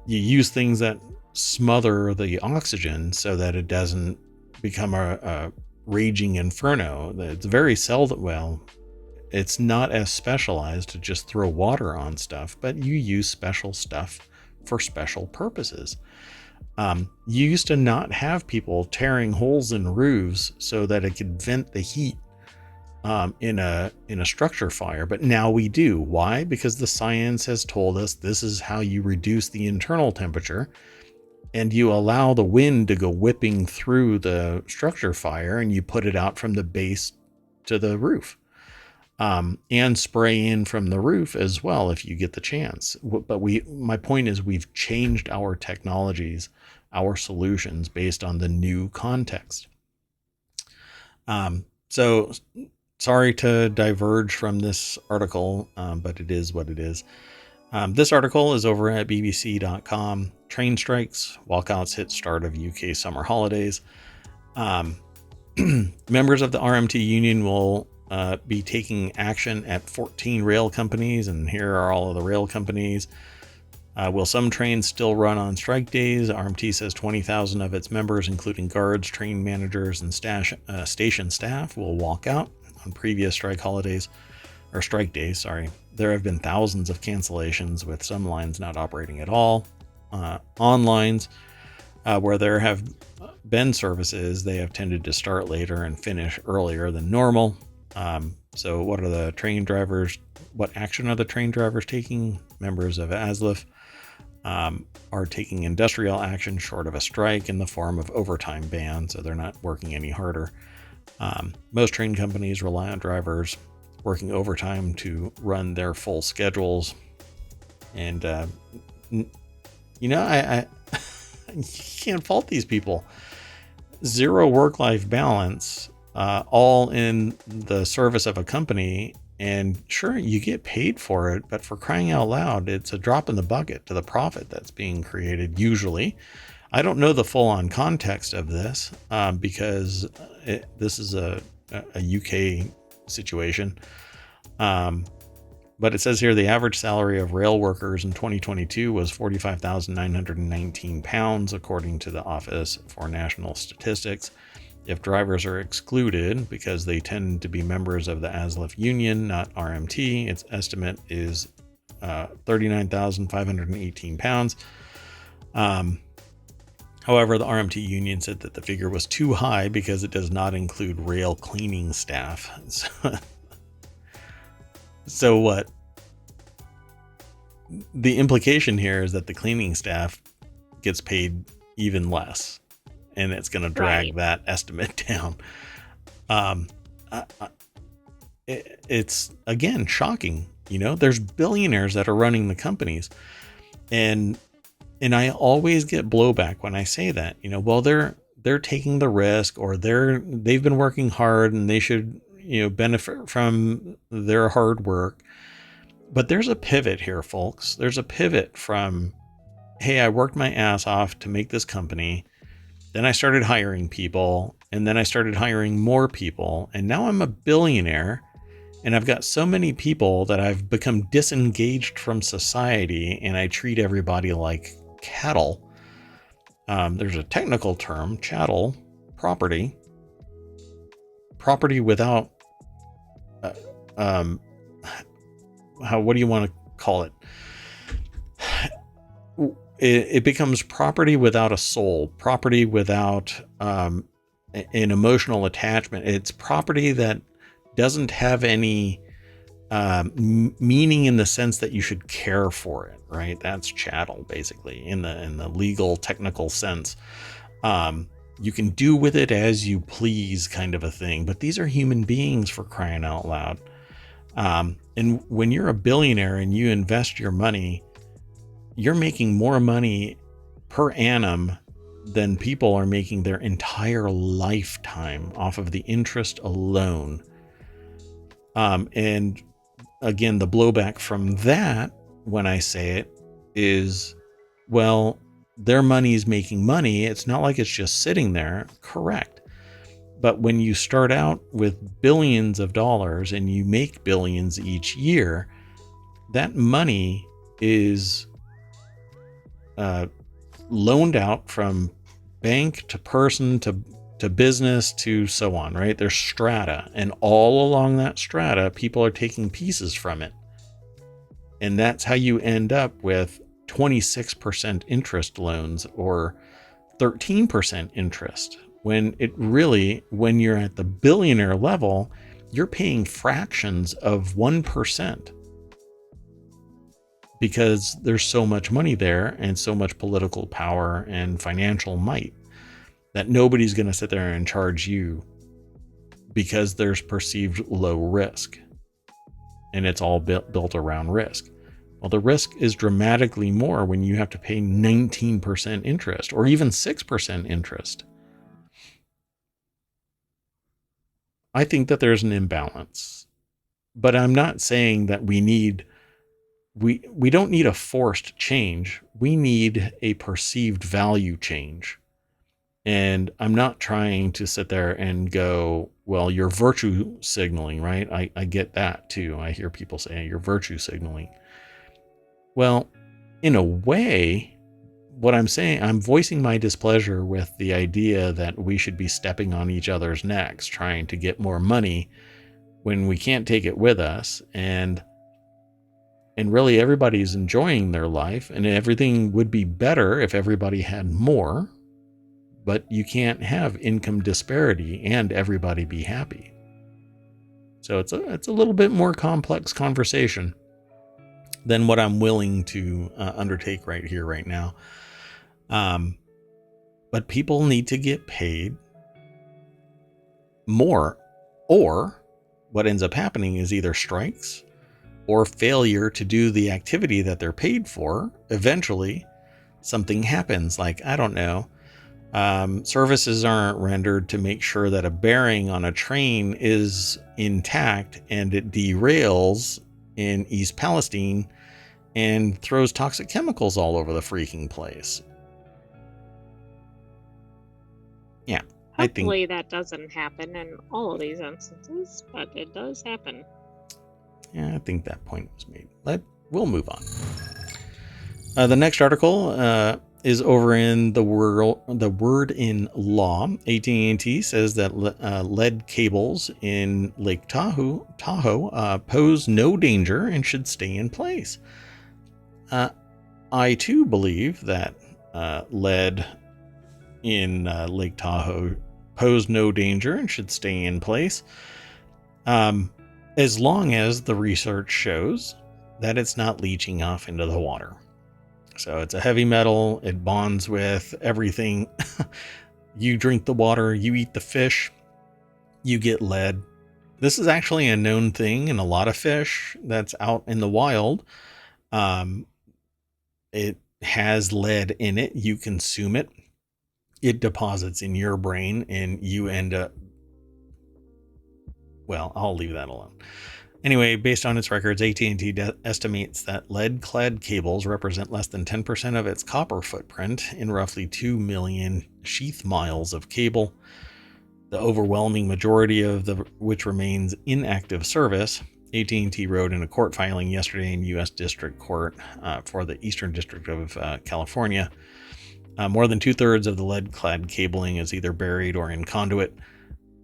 you use things that smother the oxygen so that it doesn't become a raging inferno. It's very seldom. Well, it's not as specialized to just throw water on stuff, but you use special stuff for special purposes. You used to not have people tearing holes in roofs so that it could vent the heat in a structure fire, but now we do. Why? Because the science has told us this is how you reduce the internal temperature, and you allow the wind to go whipping through the structure fire, and you put it out from the base to the roof. And spray in from the roof as well if you get the chance. But my point is, we've changed our technologies, our solutions based on the new context. So sorry to diverge from this article, but it is what it is. This article is over at bbc.com. Train strikes, walkouts hit start of UK summer holidays. Members of the RMT union will be taking action at 14 rail companies, and here are all of the rail companies. Will some trains still run on strike days? RMT says 20,000 of its members, including guards, train managers, and station staff, will walk out on previous strike holidays, or strike days, sorry. There have been thousands of cancellations, with some lines not operating at all. On lines where there have been services, they have tended to start later and finish earlier than normal. So what are the train drivers? What action are the train drivers taking? Members of ASLEF are taking industrial action short of a strike in the form of overtime ban, so they're not working any harder. Most train companies rely on drivers working overtime to run their full schedules. And, I you can't fault these people. Zero work-life balance, all in the service of a company, and sure, you get paid for it, but for crying out loud, it's a drop in the bucket to the profit that's being created usually. I don't know the full-on context of this because this is a UK situation. But it says here the average salary of rail workers in 2022 was £45,919, according to the Office for National Statistics. If drivers are excluded because they tend to be members of the ASLEF union, not RMT, its estimate is £39,518. However, the RMT union said that the figure was too high because it does not include rail cleaning staff. So what? The implication here is that the cleaning staff gets paid even less. and it's going to Right. drag that estimate down. Um, it's again shocking. There's billionaires that are running the companies, and I always get blowback when I say that. Well, they're taking the risk, or they've been working hard, and they should benefit from their hard work. But there's a pivot here, folks. There's a pivot from, hey, I worked my ass off to make this company. Then I started hiring people, and then I started hiring more people, and now I'm a billionaire, and I've got so many people that I've become disengaged from society, and I treat everybody like cattle. There's a technical term, chattel, property without, uh, um, what do you want to call it? It becomes property without a soul, property without an emotional attachment. It's property that doesn't have any meaning in the sense that you should care for it, right? That's chattel, basically, in the legal technical sense. You can do with it as you please, kind of a thing. But these are human beings, for crying out loud. And when you're a billionaire and you invest your money, you're making more money per annum than people are making their entire lifetime off of the interest alone. And again, the blowback from that, when I say it, is, well, their money is making money. It's not like it's just sitting there. Correct. But when you start out with billions of dollars and you make billions each year, that money is loaned out from bank to person to business to so on, right? There's strata, and all along that strata, people are taking pieces from it. And that's how you end up with 26% interest loans or 13% interest, when when you're at the billionaire level, you're paying fractions of 1%. Because there's so much money there and so much political power and financial might that nobody's going to sit there and charge you, because there's perceived low risk. And it's all built around risk. Well, the risk is dramatically more when you have to pay 19% interest or even 6% interest. I think that there's an imbalance. But I'm not saying that we don't need a forced change. We need a perceived value change. And I'm not trying to sit there and go, well, you're virtue signaling, right? I get that too. I hear people say you're virtue signaling. Well, in a way, what I'm saying, I'm voicing my displeasure with the idea that we should be stepping on each other's necks, trying to get more money when we can't take it with us. And really everybody's enjoying their life, and everything would be better if everybody had more, but you can't have income disparity and everybody be happy. So it's a little bit more complex conversation than what I'm willing to undertake right here, right now. But people need to get paid more, or what ends up happening is either strikes or failure to do the activity that they're paid for. Eventually something happens, like, I don't know, services aren't rendered to make sure that a bearing on a train is intact, and it derails in East Palestine and throws toxic chemicals all over the freaking place. Yeah, Hopefully that doesn't happen in all of these instances, but it does happen. I think that point was made. We'll move on. The next article is over in the Word in Law. AT&T says that lead cables in Lake Tahoe pose no danger and should stay in place. I too believe that lead in Lake Tahoe pose no danger and should stay in place, as long as the research shows that it's not leaching off into the water. So it's a heavy metal. It bonds with everything. You drink the water, you eat the fish, you get lead. This is actually a known thing in a lot of fish that's out in the wild. Um, it has lead in it. You consume it, it deposits in your brain, and you end up, well, I'll leave that alone. Anyway, based on its records, AT&T estimates that lead-clad cables represent less than 10% of its copper footprint in roughly 2 million sheath miles of cable, the overwhelming majority of which remains in active service. AT&T wrote in a court filing yesterday in U.S. District Court for the Eastern District of California. More than 2/3 of the lead-clad cabling is either buried or in conduit.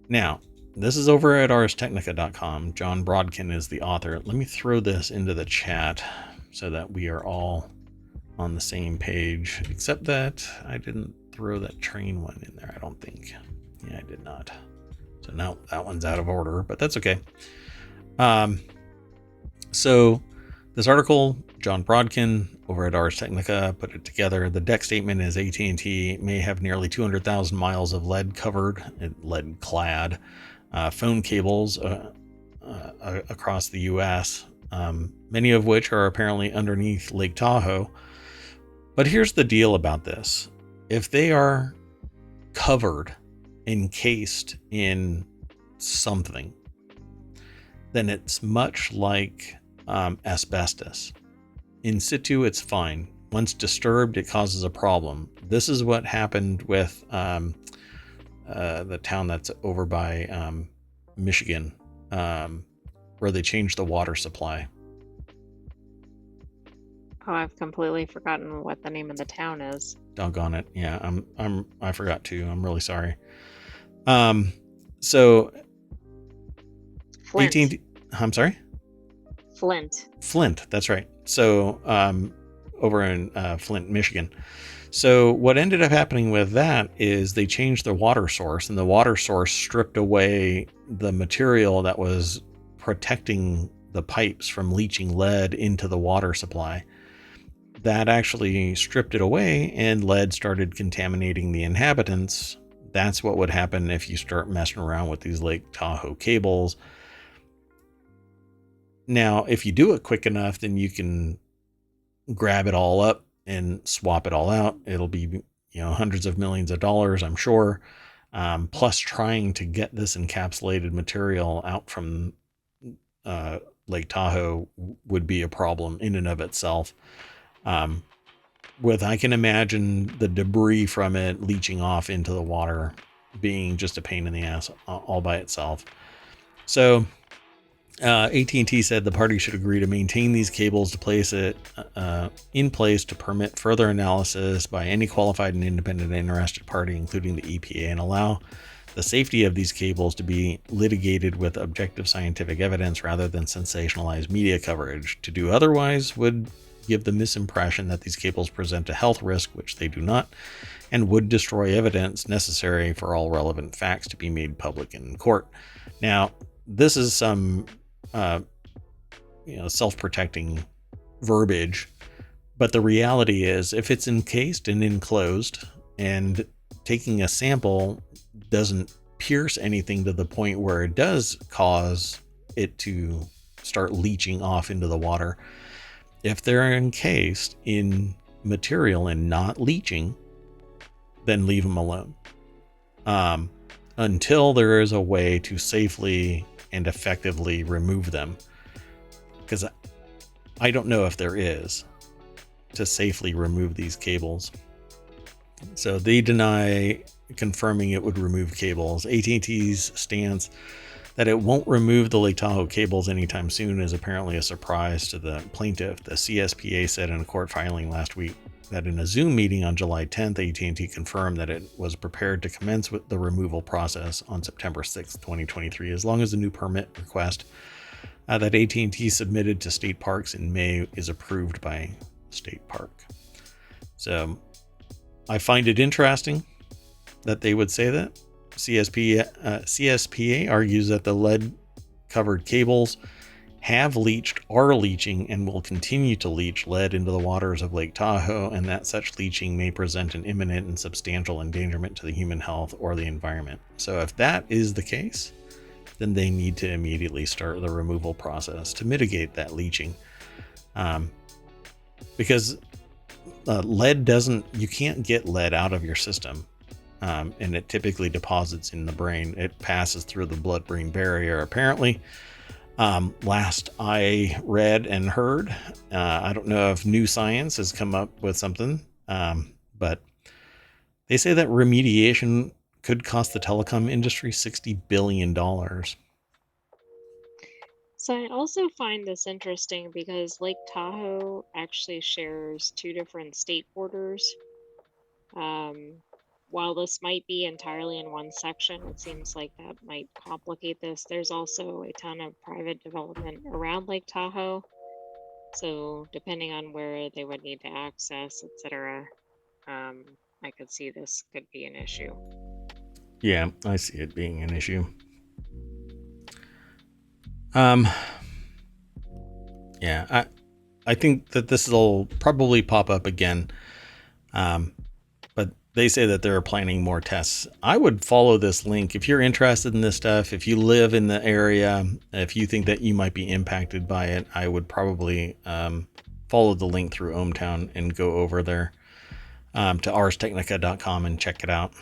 Now, this is over at arstechnica.com. John Brodkin is the author. Let me throw this into the chat so that we are all on the same page, except that I didn't throw that train one in there, I don't think. Yeah, I did not. So now that one's out of order, but that's okay. So this article, John Brodkin over at Ars Technica put it together. The deck statement is AT&T may have nearly 200,000 miles of lead-covered, lead-clad phone cables across the U.S., many of which are apparently underneath Lake Tahoe. But here's the deal about this. If they are covered, encased in something, then it's much like asbestos. In situ, it's fine. Once disturbed, it causes a problem. This is what happened with the town that's over by Michigan, where they changed the water supply. Oh, I've completely forgotten what the name of the town is. Doggone it. Yeah, I forgot too. I'm really sorry. So Flint. I'm sorry? Flint. That's right. So over in Flint, Michigan. So what ended up happening with that is they changed the water source, and the water source stripped away the material that was protecting the pipes from leaching lead into the water supply. That actually stripped it away, and lead started contaminating the inhabitants. That's what would happen if you start messing around with these Lake Tahoe cables. Now, if you do it quick enough, then you can grab it all up and swap it all out. It'll be, hundreds of millions of dollars, I'm sure. Plus, trying to get this encapsulated material out from Lake Tahoe would be a problem in and of itself. I can imagine the debris from it leaching off into the water being just a pain in the ass all by itself. So AT&T said the party should agree to maintain these cables to place it in place to permit further analysis by any qualified and independent interested party, including the EPA, and allow the safety of these cables to be litigated with objective scientific evidence rather than sensationalized media coverage. To do otherwise would give the misimpression that these cables present a health risk, which they do not, and would destroy evidence necessary for all relevant facts to be made public in court. Now, this is some self-protecting verbiage, but the reality is if it's encased and enclosed and taking a sample doesn't pierce anything to the point where it does cause it to start leaching off into the water, if they're encased in material and not leaching, then leave them alone until there is a way to safely and effectively remove them, because I don't know if there is to safely remove these cables. So they deny confirming it would remove cables. AT&T's stance that it won't remove the Lake Tahoe cables anytime soon is apparently a surprise to the plaintiff. The CSPA said in a court filing last week that in a Zoom meeting on July 10th, AT&T confirmed that it was prepared to commence with the removal process on September 6th, 2023, as long as the new permit request that AT&T submitted to state parks in May is approved by state park. So I find it interesting that they would say that. CSPA argues that the lead-covered cables have leached, are leaching, and will continue to leach lead into the waters of Lake Tahoe, and that such leaching may present an imminent and substantial endangerment to the human health or the environment. So, if that is the case, then they need to immediately start the removal process to mitigate that leaching. Because lead doesn't, you can't get lead out of your system. And it typically deposits in the brain. It passes through the blood-brain barrier, apparently. Last I read and heard, I don't know if new science has come up with something, but they say that remediation could cost the telecom industry $60 billion. So I also find this interesting because Lake Tahoe actually shares two different state borders. Um, while this might be entirely in one section, it seems like that might complicate this. There's also a ton of private development around Lake Tahoe. So depending on where they would need to access, etc., I could see this could be an issue. Yeah, I see it being an issue. Um, yeah, I think that this will probably pop up again. But they say that they're planning more tests. I would follow this link if you're interested in this stuff. If you live in the area, if you think that you might be impacted by it, I would probably follow the link through ohmTown and go over there to arstechnica.com and check it out.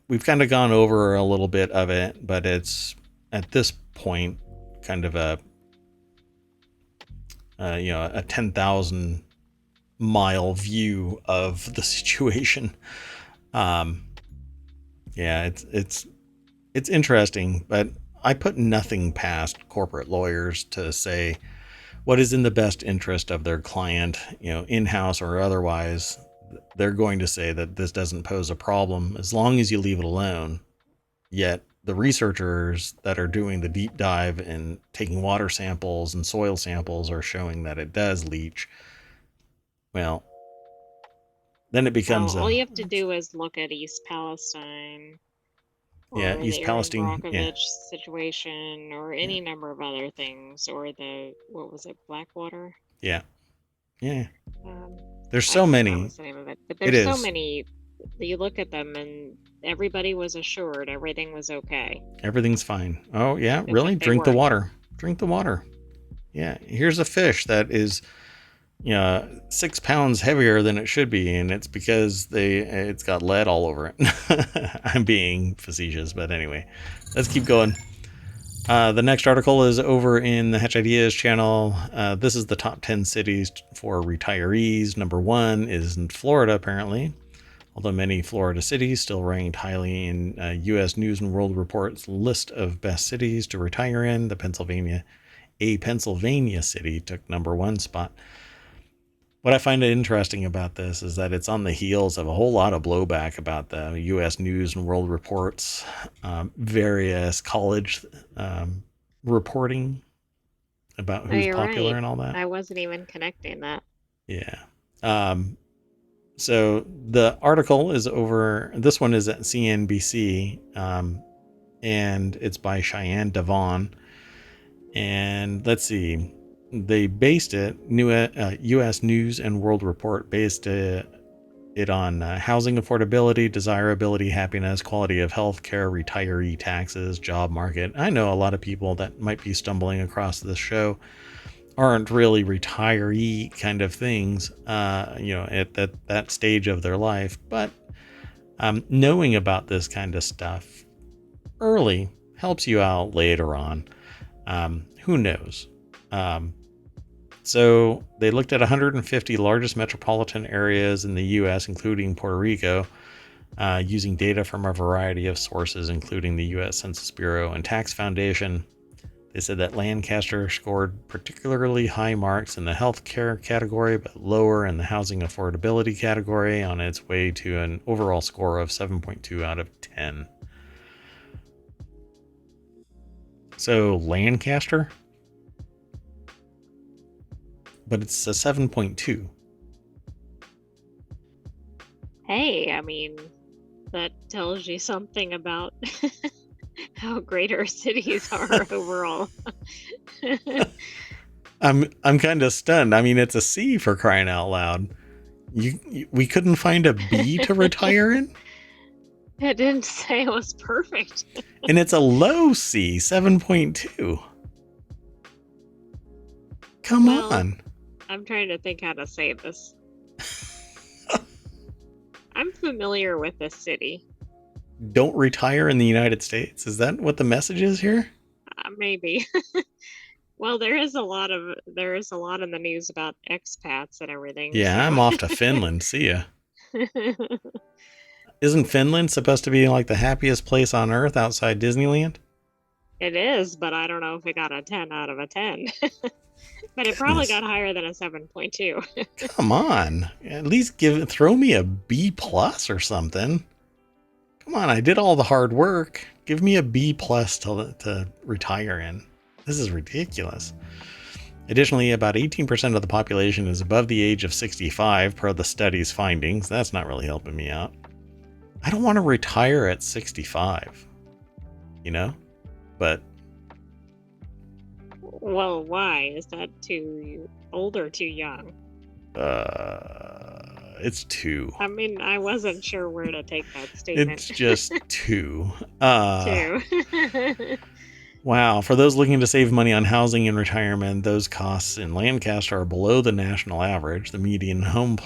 We've kind of gone over a little bit of it, but it's at this point kind of a 10,000 mile view of the situation. Yeah, it's interesting, but I put nothing past corporate lawyers to say what is in the best interest of their client, in-house or otherwise. They're going to say that this doesn't pose a problem as long as you leave it alone. Yet the researchers that are doing the deep dive and taking water samples and soil samples are showing that it does leach. Well, then it Well, becomes all a, you have to do is look at East Palestine yeah, or the East Aaron Palestine. Yeah, Brockovich situation or yeah, any number of other things or the, what was it, Blackwater? yeah, yeah. Um, There's I so forgot many. what's the name of it, but It there's so is. many. You look at them and everybody was assured everything was okay, Everything's fine. Oh, yeah, really? except they Drink the weren't. water. Drink the water. Yeah, here's a fish that is 6 pounds heavier than it should be, and it's because it's got lead all over it. I'm being facetious, but anyway, let's keep going. The next article is over in the Hatch Ideas channel. This is the top 10 cities for retirees. Number one is in Florida, apparently, although many Florida cities still ranked highly in U.S. News and World Report's list of best cities to retire in. A Pennsylvania city took number one spot. What I find interesting about this is that it's on the heels of a whole lot of blowback about the U.S. News and World Report's various college reporting about Oh, who's you're popular right. and all that. I wasn't even connecting that. Yeah. Um, so the article is over. This one is at CNBC, and it's by Cheyenne Devon. And let's see, they based it. U.S. News and World Report based it on housing affordability, desirability, happiness, quality of health care, retiree taxes, job market. I know a lot of people that might be stumbling across this show aren't really retiree kind of things, at that stage of their life. But knowing about this kind of stuff early helps you out later on. Who knows? So they looked at 150 largest metropolitan areas in the U.S., including Puerto Rico, using data from a variety of sources, including the U.S. Census Bureau and Tax Foundation. They said that Lancaster scored particularly high marks in the healthcare category, but lower in the housing affordability category, on its way to an overall score of 7.2 out of 10. So Lancaster, but it's a 7.2. Hey, I mean, that tells you something about how great our cities are overall. I'm kind of stunned. I mean, it's a C for crying out loud. We couldn't find a B to retire in, It didn't say it was perfect. and it's a low C, 7.2. Come Well, on. I'm trying to think how to say this. I'm familiar with this city. Don't retire in the United States. Is that what the message is here? Maybe. Well, there is a lot in the news about expats and everything, Yeah, so I'm off to Finland. See ya. Isn't Finland supposed to be like the happiest place on earth outside Disneyland? it is, but I don't know if it got a 10 out of a 10. But it probably Goodness. got higher than a 7.2. Come on. At least throw me a B plus or something. Come on, I did all the hard work. Give me a B plus to retire in. This is ridiculous. Additionally, about 18% of the population is above the age of 65 per the study's findings. That's not really helping me out. I don't want to retire at 65, you know? But Well, why? Is that too old or too young? it's 2. I mean, I wasn't sure where to take that statement. It's just 2. Too. Wow. For those looking to save money on housing and retirement, those costs in Lancaster are below the national average. The median home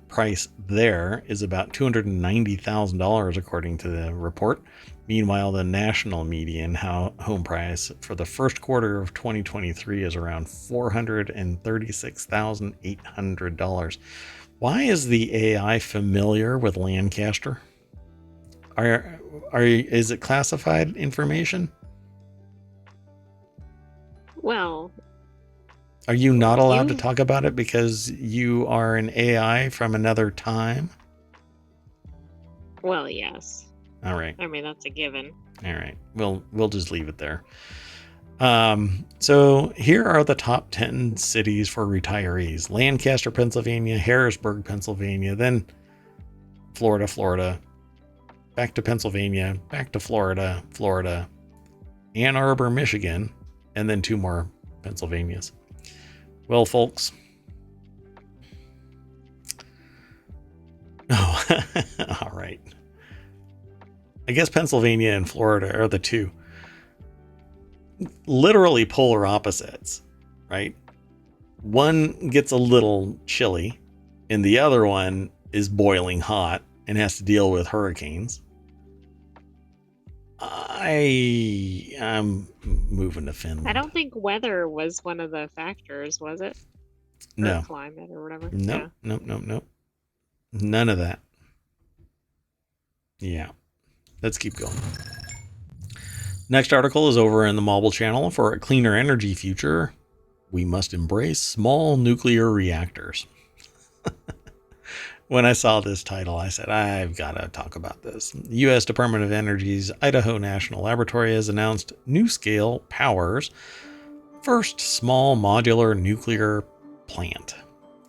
price there is about $290,000, according to the report. Meanwhile, the national median home price for the first quarter of 2023 is around $436,800. Why is the AI familiar with Lancaster? Is it classified information? Well, Are you not allowed to talk about it because you are an AI from another time? well, yes. All right. I mean, that's a given. All right. We'll just leave it there. So here are the top 10 cities for retirees: Lancaster, Pennsylvania; Harrisburg, Pennsylvania; then Florida; back to Pennsylvania; back to Florida; Ann Arbor, Michigan; and then 2 more Pennsylvanias. Well, folks. Oh, all right. I guess Pennsylvania and Florida are the 2 literally polar opposites, right? One gets a little chilly, and the other one is boiling hot and has to deal with hurricanes. I'm moving to Finland. I don't think weather was one of the factors, was it? No. Or climate or whatever. Nope. None of that. Yeah. Let's keep going. Next article is over in the Mobile channel. For a cleaner energy future, we must embrace small nuclear reactors. When I saw this title, I said, I've got to talk about this. The U.S. Department of Energy's Idaho National Laboratory has announced NuScale Power's first small modular nuclear plant,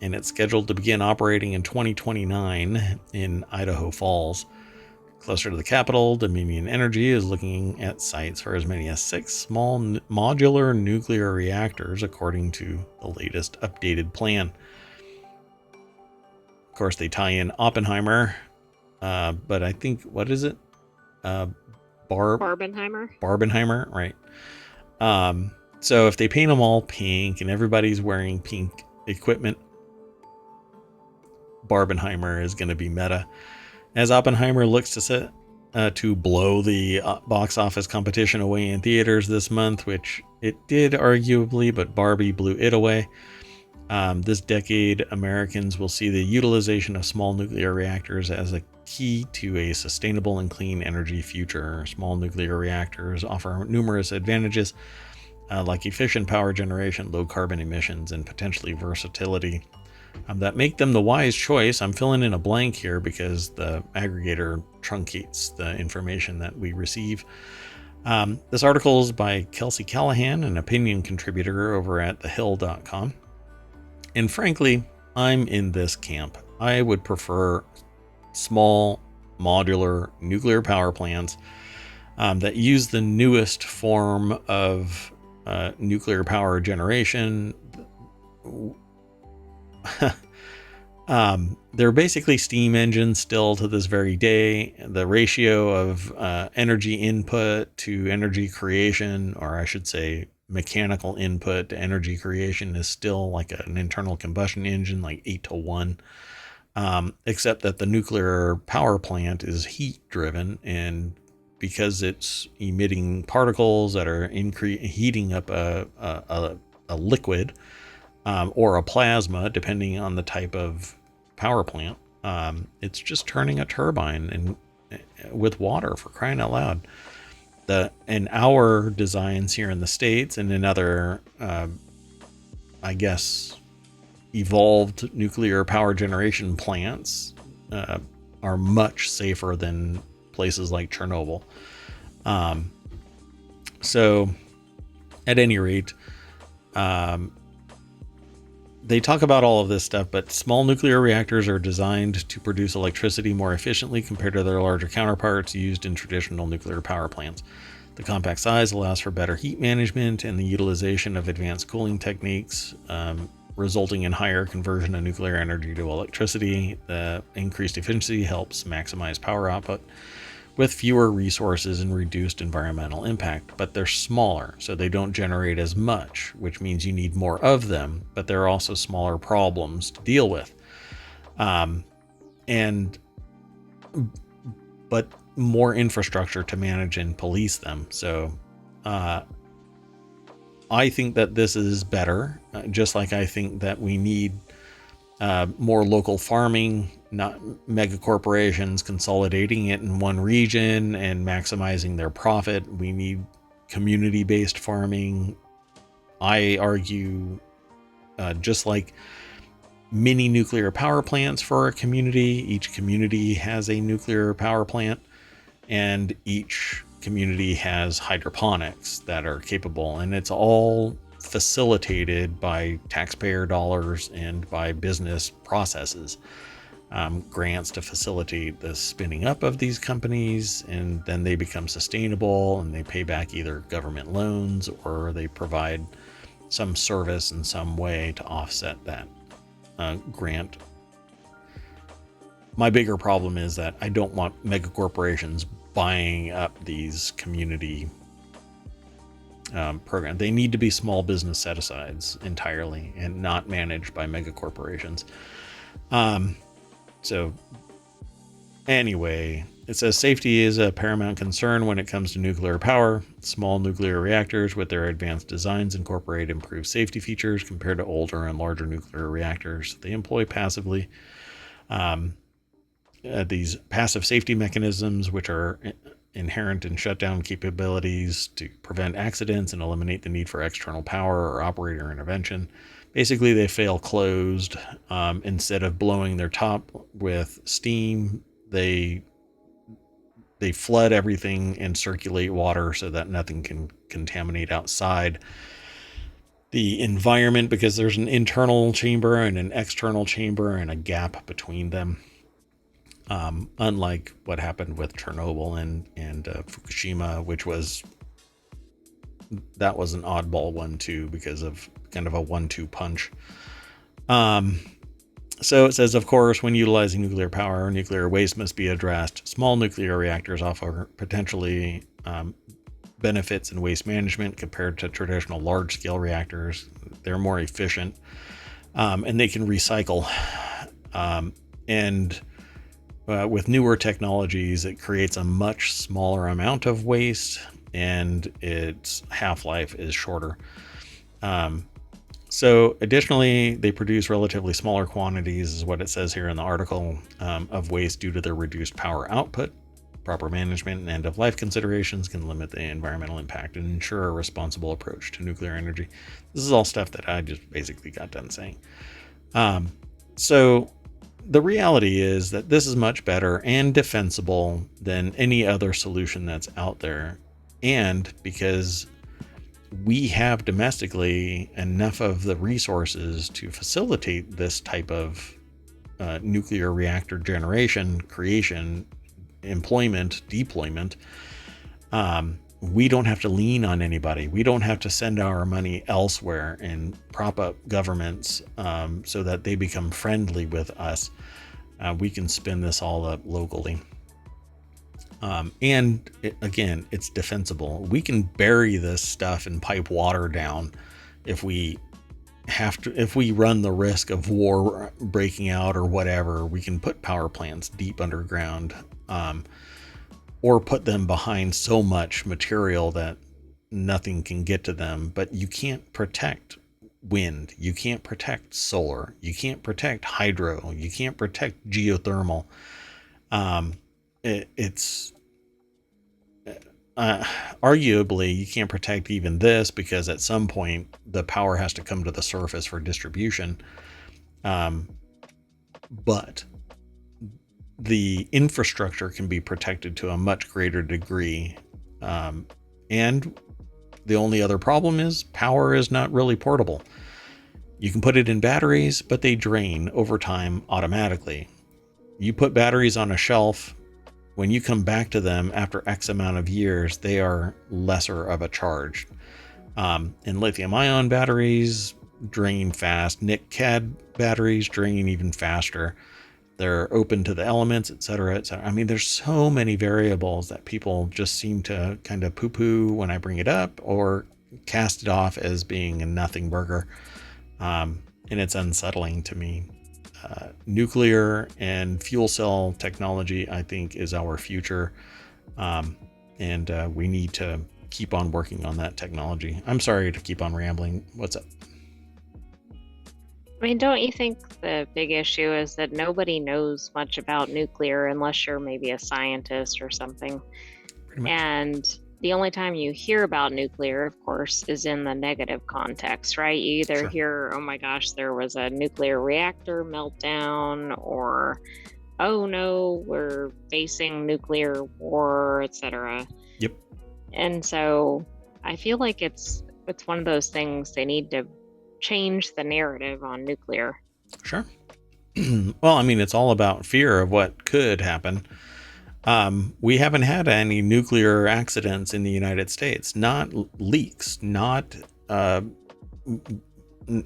and it's scheduled to begin operating in 2029 in Idaho Falls. Closer to the capital, Dominion Energy is looking at sites for as many as 6 small modular nuclear reactors, according to the latest updated plan. Of course, they tie in Oppenheimer, but I think, what is it? Barbenheimer? Barbenheimer, right. So if they paint them all pink and everybody's wearing pink equipment, Barbenheimer is going to be meta. As Oppenheimer looks to blow the box office competition away in theaters this month, which it did arguably, but Barbie blew it away. This decade, Americans will see the utilization of small nuclear reactors as a key to a sustainable and clean energy future. Small nuclear reactors offer numerous advantages, like efficient power generation, low carbon emissions, and potentially versatility, that make them the wise choice. I'm filling in a blank here because the aggregator truncates the information that we receive. This article is by Kelsey Callahan, an opinion contributor over at thehill.com. And frankly, I'm in this camp. I would prefer small modular nuclear power plants that use the newest form of nuclear power generation. They're basically steam engines still to this very day. The ratio of energy input to energy creation, or I should say mechanical input to energy creation, is still like an internal combustion engine, like 8-1. Except that the nuclear power plant is heat driven, and because it's emitting particles that are heating up a liquid or a plasma, depending on the type of power plant, it's just turning a turbine and with water, for crying out loud. In our designs here in the States and in other, I guess, evolved nuclear power generation plants are much safer than places like Chernobyl. So at any rate, they talk about all of this stuff, but small nuclear reactors are designed to produce electricity more efficiently compared to their larger counterparts used in traditional nuclear power plants. The compact size allows for better heat management and the utilization of advanced cooling techniques, resulting in higher conversion of nuclear energy to electricity. The increased efficiency helps maximize power output with fewer resources and reduced environmental impact, but they're smaller, so they don't generate as much, which means you need more of them, but there are also smaller problems to deal with. But more infrastructure to manage and police them. So I think that this is better, just like I think that we need more local farming, not mega corporations consolidating it in one region and maximizing their profit. We need community-based farming. I argue, just like mini nuclear power plants for a community, each community has a nuclear power plant, and each community has hydroponics that are capable, and it's all facilitated by taxpayer dollars and by business processes, grants to facilitate the spinning up of these companies, and then they become sustainable and they pay back either government loans or they provide some service in some way to offset that grant. My bigger problem is that I don't want mega corporations buying up these community program. They need to be small business set-asides entirely and not managed by mega corporations. So anyway, it says safety is a paramount concern when it comes to nuclear power. Small nuclear reactors with their advanced designs incorporate improved safety features compared to older and larger nuclear reactors. They employ these passive safety mechanisms, which are inherent in shutdown capabilities to prevent accidents and eliminate the need for external power or operator intervention. Basically, they fail closed. Instead of blowing their top with steam, they flood everything and circulate water so that nothing can contaminate outside the environment, because there's an internal chamber and an external chamber and a gap between them. Unlike what happened with Chernobyl and Fukushima, which was an oddball one too, because of kind of a 1-2 punch. So it says, of course, when utilizing nuclear power, nuclear waste must be addressed. Small nuclear reactors offer potentially benefits in waste management compared to traditional large-scale reactors. They're more efficient, and they can recycle. With newer technologies, it creates a much smaller amount of waste, and its half-life is shorter. So additionally, they produce relatively smaller quantities, is what it says here in the article, of waste due to their reduced power output. Proper management and end-of-life considerations can limit the environmental impact and ensure a responsible approach to nuclear energy. This is all stuff that I just basically got done saying. So the reality is that this is much better and defensible than any other solution that's out there. And because we have domestically enough of the resources to facilitate this type of nuclear reactor generation, creation, employment, deployment, We don't have to lean on anybody. We don't have to send our money elsewhere and prop up governments so that they become friendly with us. We can spin this all up locally. Again, it's defensible. We can bury this stuff and pipe water down if we if we run the risk of war breaking out or whatever. We can put power plants deep underground, or put them behind so much material that nothing can get to them. But you can't protect wind, you can't protect solar, you can't protect hydro, you can't protect geothermal. It's arguably you can't protect even this, because at some point the power has to come to the surface for distribution. But the infrastructure can be protected to a much greater degree. And the only other problem is power is not really portable. You can put it in batteries, but they drain over time automatically. You put batteries on a shelf, when you come back to them after X amount of years, they are lesser of a charge. And lithium ion batteries drain fast. Nickel batteries drain even faster. They're open to the elements, etc., etc. I mean, there's so many variables that people just seem to kind of poo-poo when I bring it up, or cast it off as being a nothing burger. And it's unsettling to me. Nuclear and fuel cell technology, I think, is our future. And we need to keep on working on that technology. I'm sorry to keep on rambling. What's up? I mean, don't you think the big issue is that nobody knows much about nuclear unless you're maybe a scientist or something? Pretty much. And the only time you hear about nuclear, of course, is in the negative context, right? You either hear, oh my gosh, there was a nuclear reactor meltdown, or oh no, we're facing nuclear war, etc. Yep. And so I feel like it's one of those things they need to change the narrative on nuclear. Sure. Well, I mean, it's all about fear of what could happen. We haven't had any nuclear accidents in the United States, not leaks, not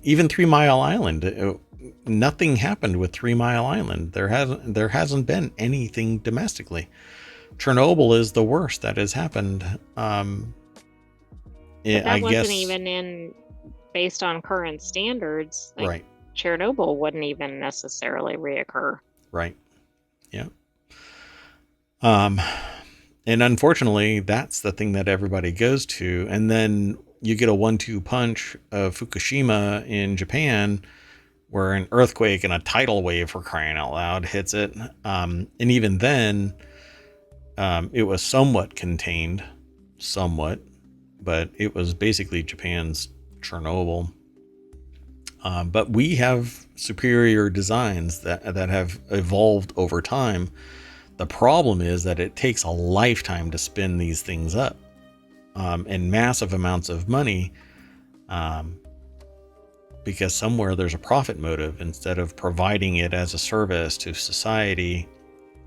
even 3 Mile Island. Nothing happened with 3 Mile Island. There hasn't been anything domestically. Chernobyl is the worst that has happened. But that I wasn't guess even based on current standards. Like, right. Chernobyl wouldn't even necessarily reoccur. Right. Yeah. And unfortunately, that's the thing that everybody goes to. And then you get a 1-2 punch of Fukushima in Japan, where an earthquake and a tidal wave, for crying out loud, hits it. And even then, it was somewhat contained, but it was basically Japan's Chernobyl. But we have superior designs that have evolved over time. The problem is that it takes a lifetime to spin these things up, and massive amounts of money, because somewhere there's a profit motive instead of providing it as a service to society.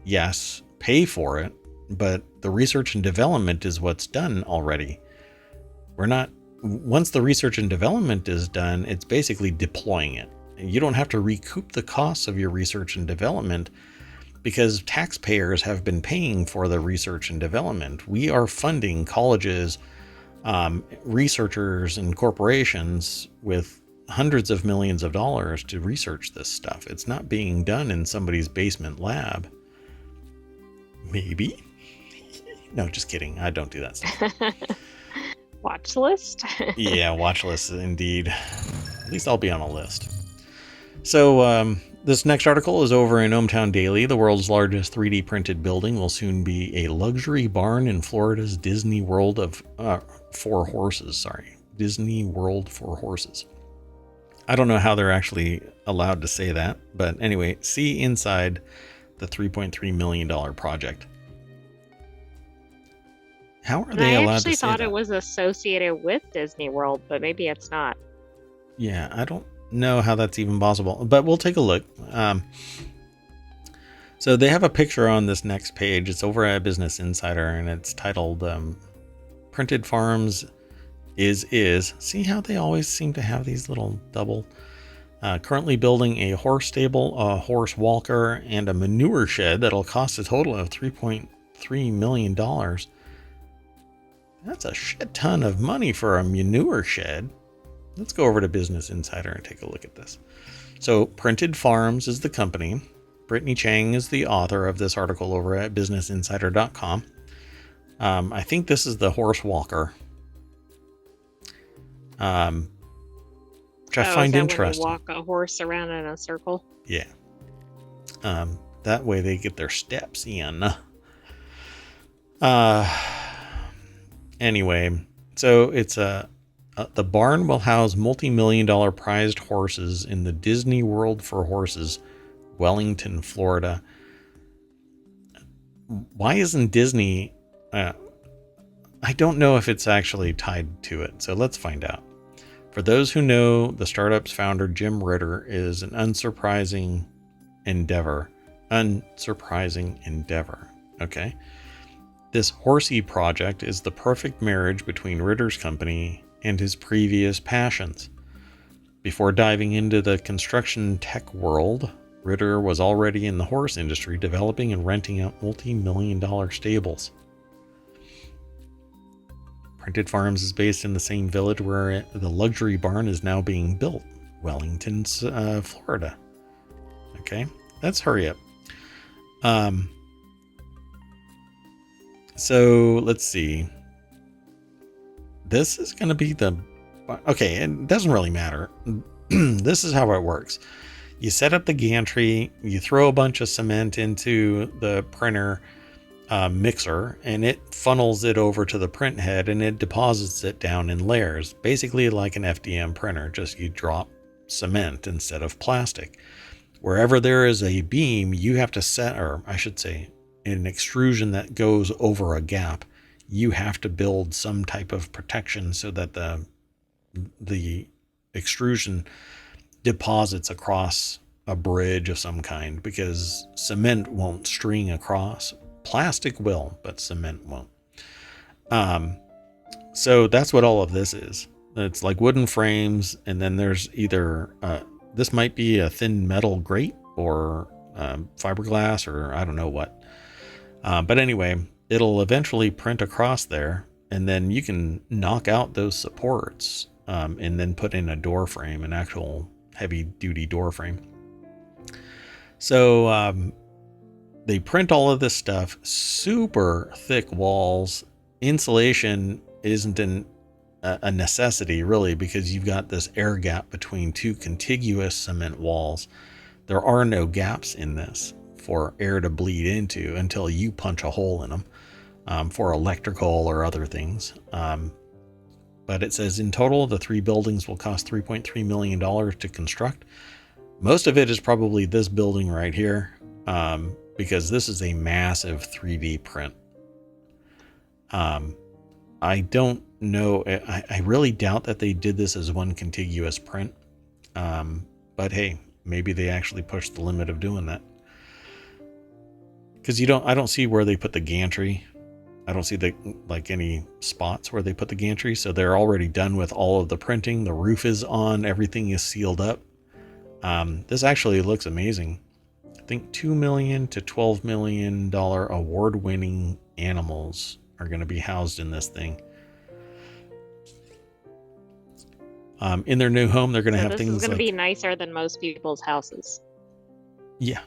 Yes, pay for it, but the research and development is what's done already. Once the research and development is done, it's basically deploying it. You don't have to recoup the costs of your research and development, because taxpayers have been paying for the research and development. We are funding colleges, researchers, and corporations with hundreds of millions of dollars to research this stuff. It's not being done in somebody's basement lab. Maybe. No, just kidding. I don't do that stuff. Watch list? Yeah, watch list indeed. At least I'll be on a list. So this next article is over in ohmTown Daily. The world's largest 3D printed building will soon be a luxury barn in Florida's Disney World of Four Horses. Disney World Four Horses. I don't know how they're actually allowed to say that, but anyway, see inside the $3.3 million project. How are they allowed to say that? I actually thought it was associated with Disney World, but maybe it's not. Yeah, I don't know how that's even possible, but we'll take a look. So they have a picture on this next page. It's over at Business Insider, and it's titled Printed Farms is. See how they always seem to have these little double. Currently building a horse stable, a horse walker, and a manure shed that'll cost a total of $3.3 million. That's a shit ton of money for a manure shed. Let's go over to Business Insider and take a look at this. So Printed Farms is the company. Brittany Chang is the author of this article over at businessinsider.com. I think this is the horse walker. Which I find interesting. When they walk a horse around in a circle? Yeah. That way they get their steps in. Anyway, so it's the barn will house multi-million-dollar prized horses in the Disney World for Horses, Wellington, Florida. Why isn't Disney? I don't know if it's actually tied to it, so let's find out. For those who know, the startup's founder, Jim Ritter, is an unsurprising endeavor. Okay? This horsey project is the perfect marriage between Ritter's company and his previous passions. Before diving into the construction tech world, Ritter was already in the horse industry, developing and renting out multi-million-dollar stables. Printed Farms is based in the same village where the luxury barn is now being built, Wellington, Florida. Okay, let's hurry up. So let's see. This is going to be okay, it doesn't really matter. This is how it works. You set up the gantry, you throw a bunch of cement into the printer mixer, and it funnels it over to the print head, and it deposits it down in layers, basically like an FDM printer, just you drop cement instead of plastic. Wherever there is a beam, you have to set, or I should say, an extrusion that goes over a gap, you have to build some type of protection so that the extrusion deposits across a bridge of some kind, because cement won't string across. Plastic will, but cement won't. So that's what all of this is. It's like wooden frames, and then there's either this might be a thin metal grate or fiberglass, or I don't know what. But anyway, it'll eventually print across there, and then you can knock out those supports and then put in a door frame, an actual heavy duty door frame. So they print all of this stuff, super thick walls. Insulation isn't a necessity really, because you've got this air gap between two contiguous cement walls. There are no gaps in this for air to bleed into until you punch a hole in them for electrical or other things. But it says in total, the 3 buildings will cost $3.3 million to construct. Most of it is probably this building right here, because this is a massive 3D print. I don't know. I really doubt that they did this as one contiguous print. But hey, maybe they actually pushed the limit of doing that. Because I don't see where they put the gantry. I don't see any spots where they put the gantry. So they're already done with all of the printing. The roof is on. Everything is sealed up. This actually looks amazing. I think $2 million to $12 million award-winning animals are going to be housed in this thing. In their new home, they're going to have things like... This is going to be nicer than most people's houses. Yeah.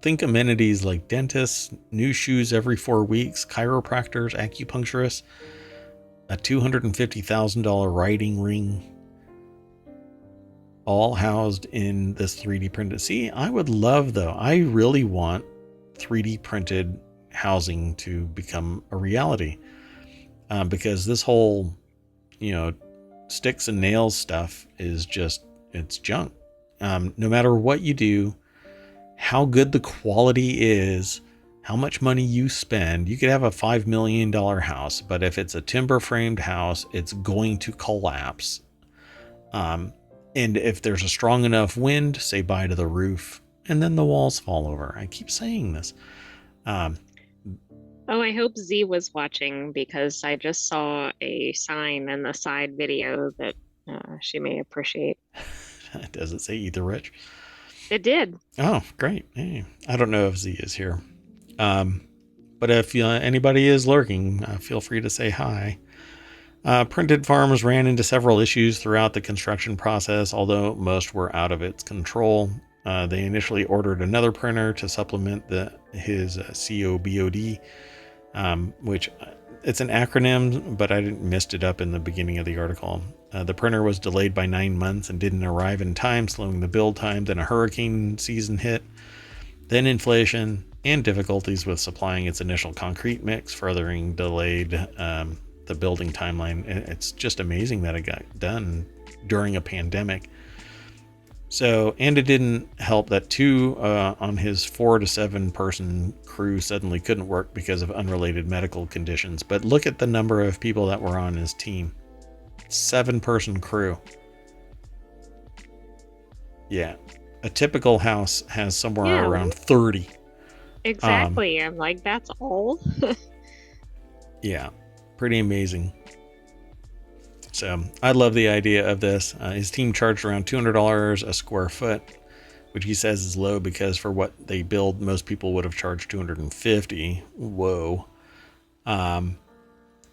Think amenities like dentists, new shoes every 4 weeks, chiropractors, acupuncturists, a $250,000 riding ring, all housed in this 3D printed. See, I would love, though, I really want 3D printed housing to become a reality, because this whole, sticks and nails stuff is just, it's junk. No matter what you do, how good the quality is, how much money you spend, you could have a $5 million house, but if it's a timber framed house, it's going to collapse. And if there's a strong enough wind, say bye to the roof, and then the walls fall over. I keep saying this. Well, Oh, I hope Z was watching because I just saw a sign in the side video that she may appreciate. Does it say eat the rich? It did. Oh, great. Hey, I don't know if Z is here. Um, but if anybody is lurking, feel free to say hi. Printed Farms ran into several issues throughout the construction process, although most were out of its control. They initially ordered another printer to supplement his COBOD, which it's an acronym, but I messed it up in the beginning of the article. The printer was delayed by 9 months and didn't arrive in time, slowing the build time. Then a hurricane season hit, then inflation and difficulties with supplying its initial concrete mix, furthering delayed the building timeline. It's just amazing that it got done during a pandemic. So, and it didn't help that 2 on his 4 to 7 person crew suddenly couldn't work because of unrelated medical conditions. But look at the number of people that were on his team. 7-person crew. Yeah. A typical house has somewhere Yeah, around 30. exactly. I'm like, that's all. Yeah. Pretty amazing. So I love the idea of this. His team charged around $200 a square foot, which he says is low because for what they build, most people would have charged $250. Whoa.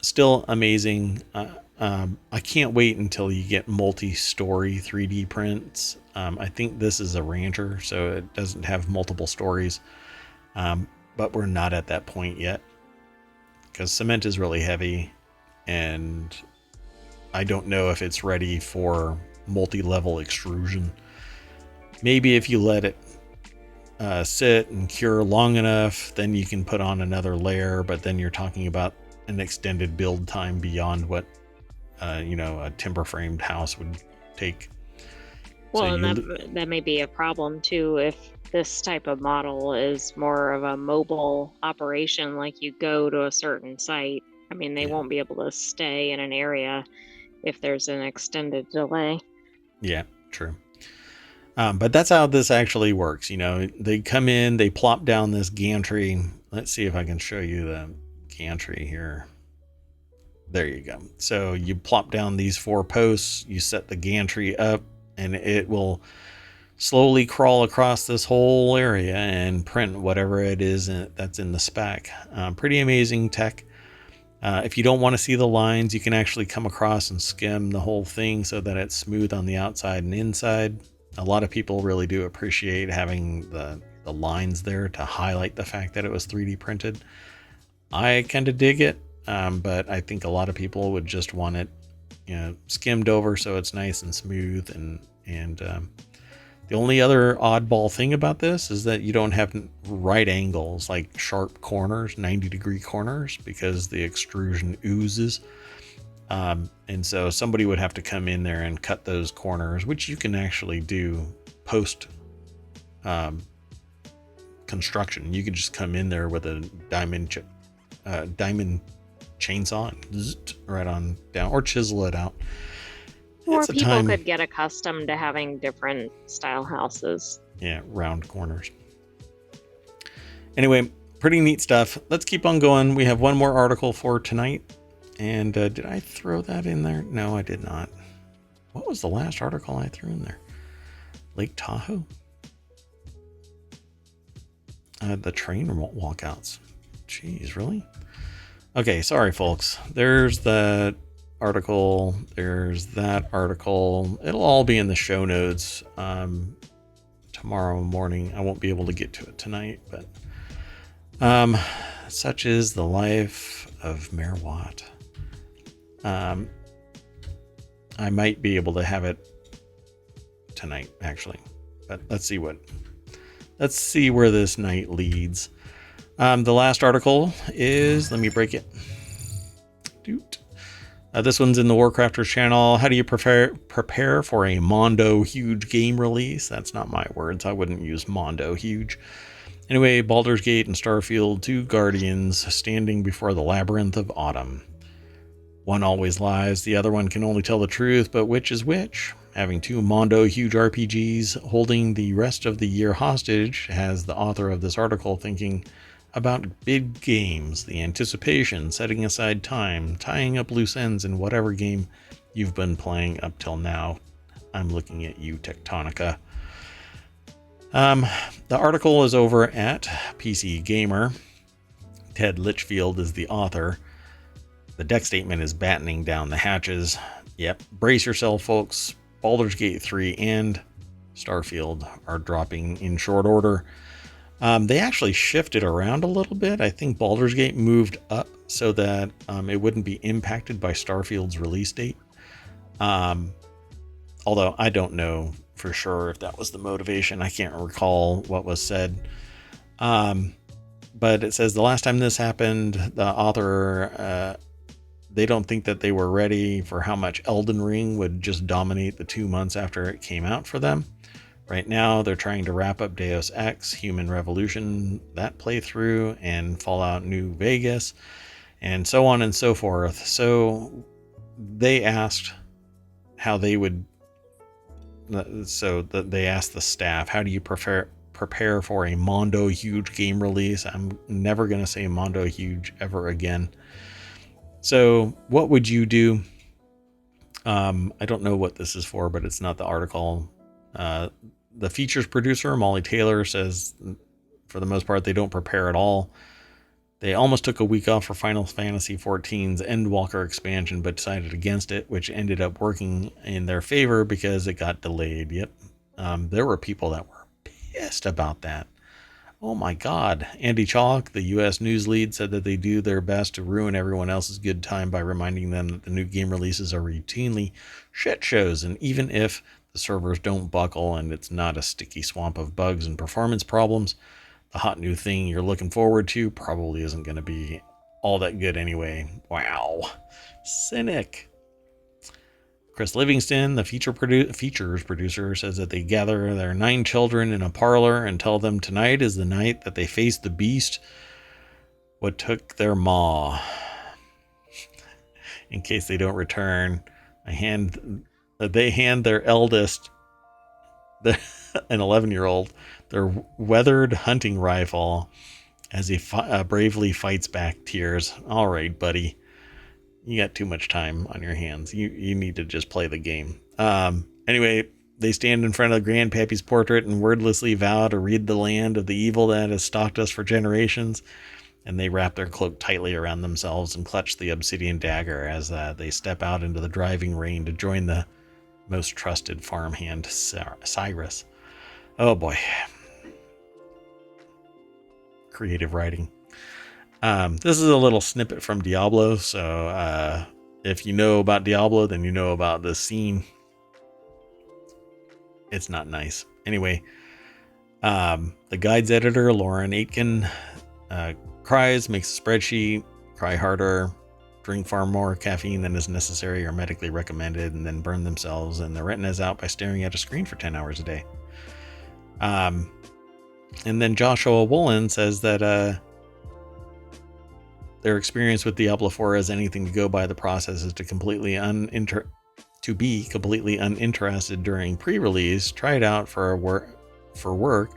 Still amazing. I can't wait until you get multi-story 3D prints. I think this is a rancher, so it doesn't have multiple stories. But we're not at that point yet because cement is really heavy, and I don't know if it's ready for multi-level extrusion. Maybe if you let it sit and cure long enough, then you can put on another layer, but then you're talking about an extended build time beyond what a timber framed house would take. Well, and that may be a problem too if this type of model is more of a mobile operation, like you go to a certain site. I mean, they won't be able to stay in an area if there's an extended delay. Yeah, true. But that's how this actually works. They come in, they plop down this gantry. Let's see if I can show you the gantry here. There you go. So you plop down these 4 posts, you set the gantry up, and it will slowly crawl across this whole area and print whatever it is that's in the spec. Pretty amazing tech. If you don't want to see the lines, you can actually come across and skim the whole thing so that it's smooth on the outside and inside. A lot of people really do appreciate having the lines there to highlight the fact that it was 3D printed. I kind of dig it, but I think a lot of people would just want it skimmed over so it's nice and smooth. And the only other oddball thing about this is that you don't have right angles, like sharp corners, 90-degree corners, because the extrusion oozes. And so somebody would have to come in there and cut those corners, which you can actually do post construction. You can just come in there with a diamond chainsaw and right on down, or chisel it out. Or people could get accustomed to having different style houses. Yeah, round corners. Anyway, pretty neat stuff. Let's keep on going. We have one more article for tonight. And did I throw that in there? No, I did not. What was the last article I threw in there? Lake Tahoe? The train walkouts. Jeez, really? Okay, sorry, folks. There's the article. There's that article. It'll all be in the show notes tomorrow morning. I won't be able to get to it tonight, but such is the life of Mayor Watt. I might be able to have it tonight, actually, but let's see where this night leads. The last article is, let me break it. This one's in the Warcrafters channel. How do you prepare for a Mondo huge game release? That's not my words. I wouldn't use Mondo huge. Anyway, Baldur's Gate and Starfield, 2 guardians standing before the labyrinth of autumn. One always lies, the other one can only tell the truth, but which is which? Having 2 Mondo huge RPGs holding the rest of the year hostage has the author of this article thinking about big games, the anticipation, setting aside time, tying up loose ends in whatever game you've been playing up till now. I'm looking at you, Tectonica. The article is over at PC Gamer. Ted Litchfield is the author. The deck statement is battening down the hatches. Yep, brace yourself, folks. Baldur's Gate 3 and Starfield are dropping in short order. They actually shifted around a little bit. I think Baldur's Gate moved up so that it wouldn't be impacted by Starfield's release date. Although I don't know for sure if that was the motivation. I can't recall what was said. But it says the last time this happened, the author, they don't think that they were ready for how much Elden Ring would just dominate the 2 months after it came out for them. Right now, they're trying to wrap up Deus Ex, Human Revolution, that playthrough, and Fallout New Vegas, and so on and so forth. So they asked how they would. So they asked the staff, how do you prepare for a Mondo huge game release? I'm never going to say Mondo huge ever again. So what would you do? I don't know what this is for, but it's not the article. The features producer, Molly Taylor, says for the most part, they don't prepare at all. They almost took a week off for Final Fantasy XIV's Endwalker expansion, but decided against it, which ended up working in their favor because it got delayed. Yep. There were people that were pissed about that. Oh my God. Andy Chalk, the U.S. news lead, said that they do their best to ruin everyone else's good time by reminding them that the new game releases are routinely shit shows, and even if the servers don't buckle and it's not a sticky swamp of bugs and performance problems, the hot new thing you're looking forward to probably isn't going to be all that good anyway. Wow. Cynic. Chris Livingston, the features producer, says that they gather their 9 children in a parlor and tell them tonight is the night that they face the beast what took their ma. In case they don't return, they hand their eldest, an 11-year-old, their weathered hunting rifle as he bravely fights back tears. All right, buddy. You got too much time on your hands. You need to just play the game. Anyway, they stand in front of Grandpappy's portrait and wordlessly vow to rid the land of the evil that has stalked us for generations. And they wrap their cloak tightly around themselves and clutch the obsidian dagger as they step out into the driving rain to join the most trusted farmhand, Cyrus. Oh boy. Creative writing. This is a little snippet from Diablo, so if you know about Diablo, then you know about this scene. It's not nice. Anyway, the guide's editor, Lauren Aitken, cries, makes a spreadsheet, cry harder, drink far more caffeine than is necessary or medically recommended, and then burn themselves and their retinas out by staring at a screen for 10 hours a day. And then Joshua Woolen says that their experience with Diablo 4 as anything to go by the process is to be completely uninterested during pre-release, try it out for work,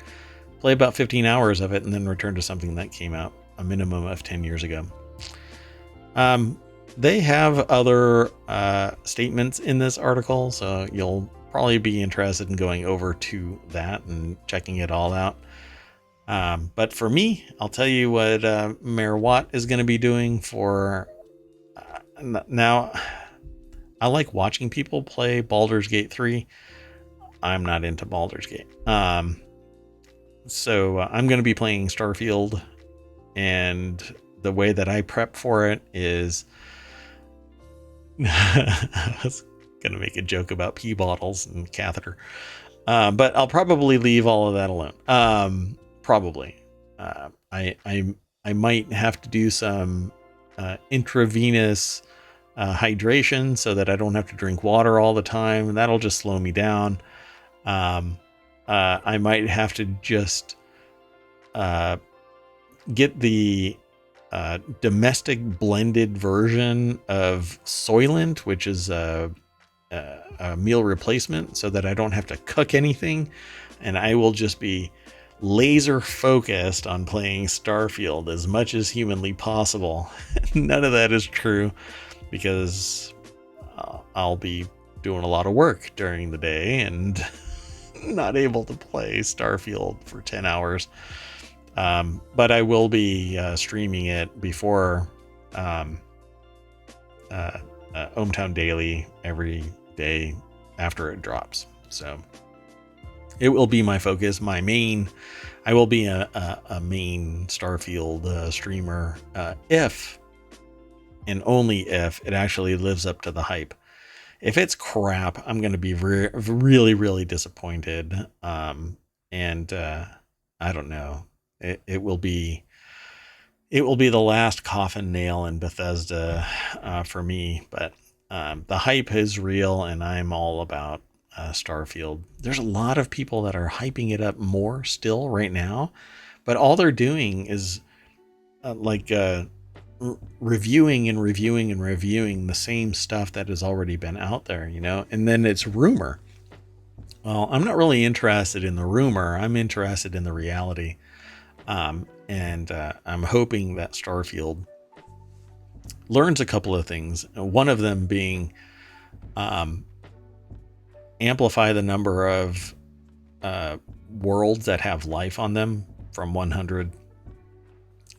play about 15 hours of it, and then return to something that came out a minimum of 10 years ago. They have other statements in this article, so you'll probably be interested in going over to that and checking it all out. But for me, I'll tell you what Mayor Watt is going to be doing for now. I like watching people play Baldur's Gate 3. I'm not into Baldur's Gate. So I'm going to be playing Starfield, and the way that I prep for it is I was going to make a joke about pee bottles and catheter. But I'll probably leave all of that alone. Probably. I might have to do some intravenous hydration so that I don't have to drink water all the time. That'll just slow me down. I might have to just get the domestic blended version of Soylent, which is a meal replacement, so that I don't have to cook anything, and I will just be laser focused on playing Starfield as much as humanly possible. None of that is true because I'll be doing a lot of work during the day and not able to play Starfield for 10 hours. But I will be streaming it before ohmTown Daily every day after it drops. So it will be my focus, my main. I will be a main Starfield streamer if and only if it actually lives up to the hype. If it's crap, I'm going to be really, really disappointed. And I don't know. It will be the last coffin nail in Bethesda for me. But the hype is real, and I'm all about Starfield. There's a lot of people that are hyping it up more still right now, but all they're doing is reviewing and reviewing and reviewing the same stuff that has already been out there, and then it's rumor. Well, I'm not really interested in the rumor. I'm interested in the reality. And I'm hoping that Starfield learns a couple of things. One of them being amplify the number of worlds that have life on them from 100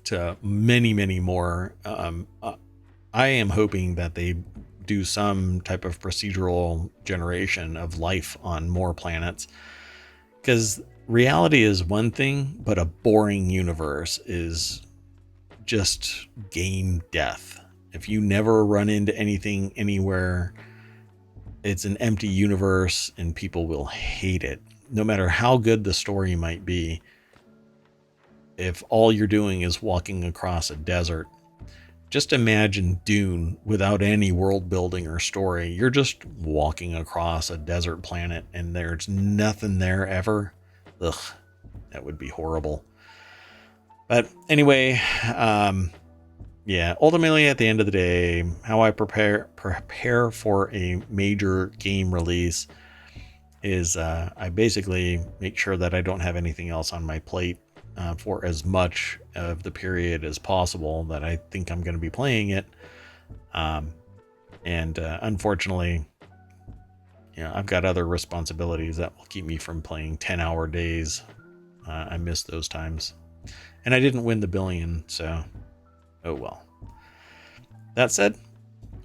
to many, many more. I am hoping that they do some type of procedural generation of life on more planets, because reality is one thing, but a boring universe is just game death. If you never run into anything anywhere, it's an empty universe and people will hate it. No matter how good the story might be, if all you're doing is walking across a desert, just imagine Dune without any world building or story. You're just walking across a desert planet and there's nothing there ever. Ugh, that would be horrible. But anyway, yeah, ultimately at the end of the day, how I prepare for a major game release is I basically make sure that I don't have anything else on my plate for as much of the period as possible that I think I'm going to be playing it. And unfortunately, I've got other responsibilities that will keep me from playing 10-hour days. I miss those times. And I didn't win the billion, so oh well. That said,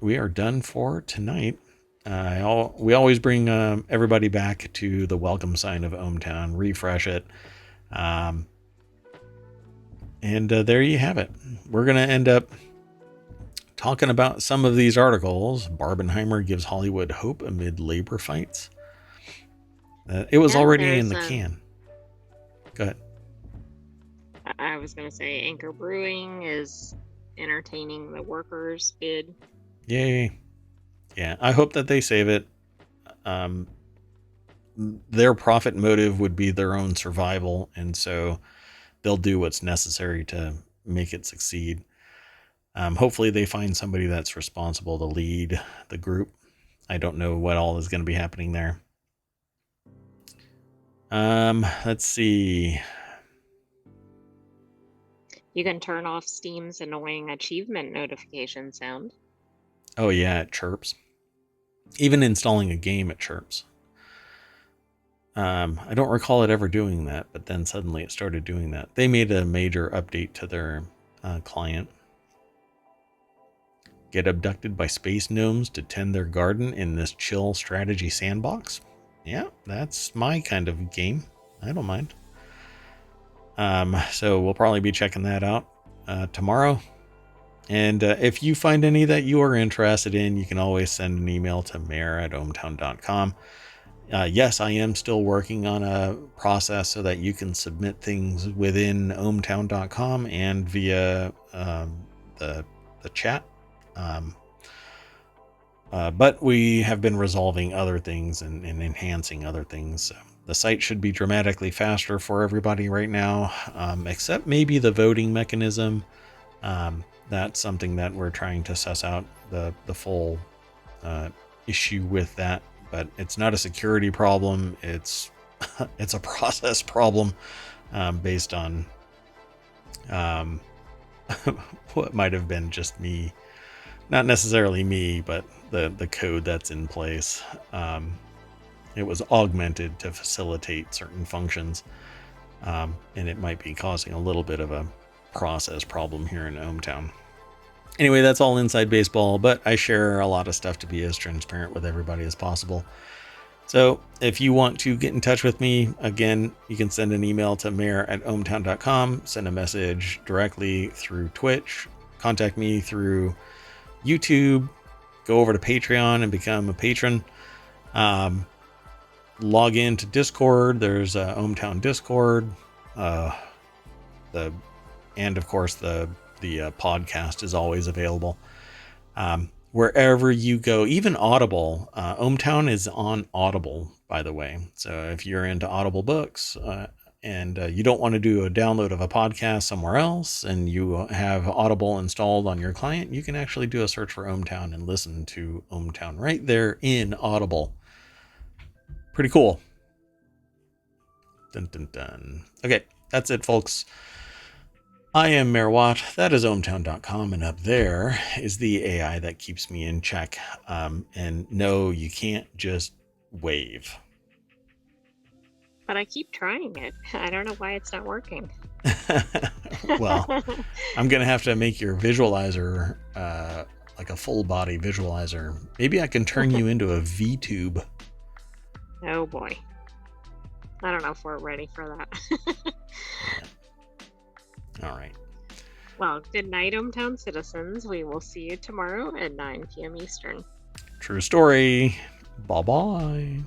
we are done for tonight. We always bring everybody back to the welcome sign of ohmTown, refresh it. And there you have it. We're going to end up talking about some of these articles. Barbenheimer gives Hollywood hope amid labor fights. It was already in the can. Go ahead. I was going to say Anchor Brewing is entertaining the workers' bid. Yay. Yeah, I hope that they save it. Their profit motive would be their own survival, and so they'll do what's necessary to make it succeed. Hopefully they find somebody that's responsible to lead the group. I don't know what all is going to be happening there. Let's see. You can turn off Steam's annoying achievement notification sound. Oh yeah, it chirps. Even installing a game, it chirps. I don't recall it ever doing that, but then suddenly it started doing that. They made a major update to their client. Get abducted by space gnomes to tend their garden in this chill strategy sandbox. Yeah, that's my kind of game. I don't mind. So we'll probably be checking that out tomorrow. And if you find any that you are interested in, you can always send an email to mayor@ohmtown.com. Yes, I am still working on a process so that you can submit things within ohmtown.com and via the chat. But we have been resolving other things and enhancing other things. So the site should be dramatically faster for everybody right now, except maybe the voting mechanism. That's something that we're trying to suss out the full issue with that. But it's not a security problem. It's a process problem. based on um, what might have been just me, not necessarily me, but the code that's in place. It was augmented to facilitate certain functions, and it might be causing a little bit of a process problem here in ohmTown. Anyway, that's all inside baseball, but I share a lot of stuff to be as transparent with everybody as possible. So if you want to get in touch with me, again, you can send an email to mayor@ohmtown.com, send a message directly through Twitch, contact me through YouTube, go over to Patreon and become a patron. Log into Discord. There's a ohmTown Discord. And of course the podcast is always available. Wherever you go, even Audible. ohmTown is on Audible, by the way. So if you're into Audible books and you don't want to do a download of a podcast somewhere else and you have Audible installed on your client, you can actually do a search for ohmTown and listen to ohmTown right there in Audible. Pretty cool. Dun, dun, dun. Okay, that's it, folks. I am Mayor Watt. That is ohmtown.com, and up there is the AI that keeps me in check. And no, you can't just wave. But I keep trying it. I don't know why it's not working. Well, I'm going to have to make your visualizer like a full body visualizer. Maybe I can turn you into a VTube. Oh boy. I don't know if we're ready for that. Yeah. All right. Well, good night, ohmTown citizens. We will see you tomorrow at 9 p.m. Eastern. True story. Bye-bye.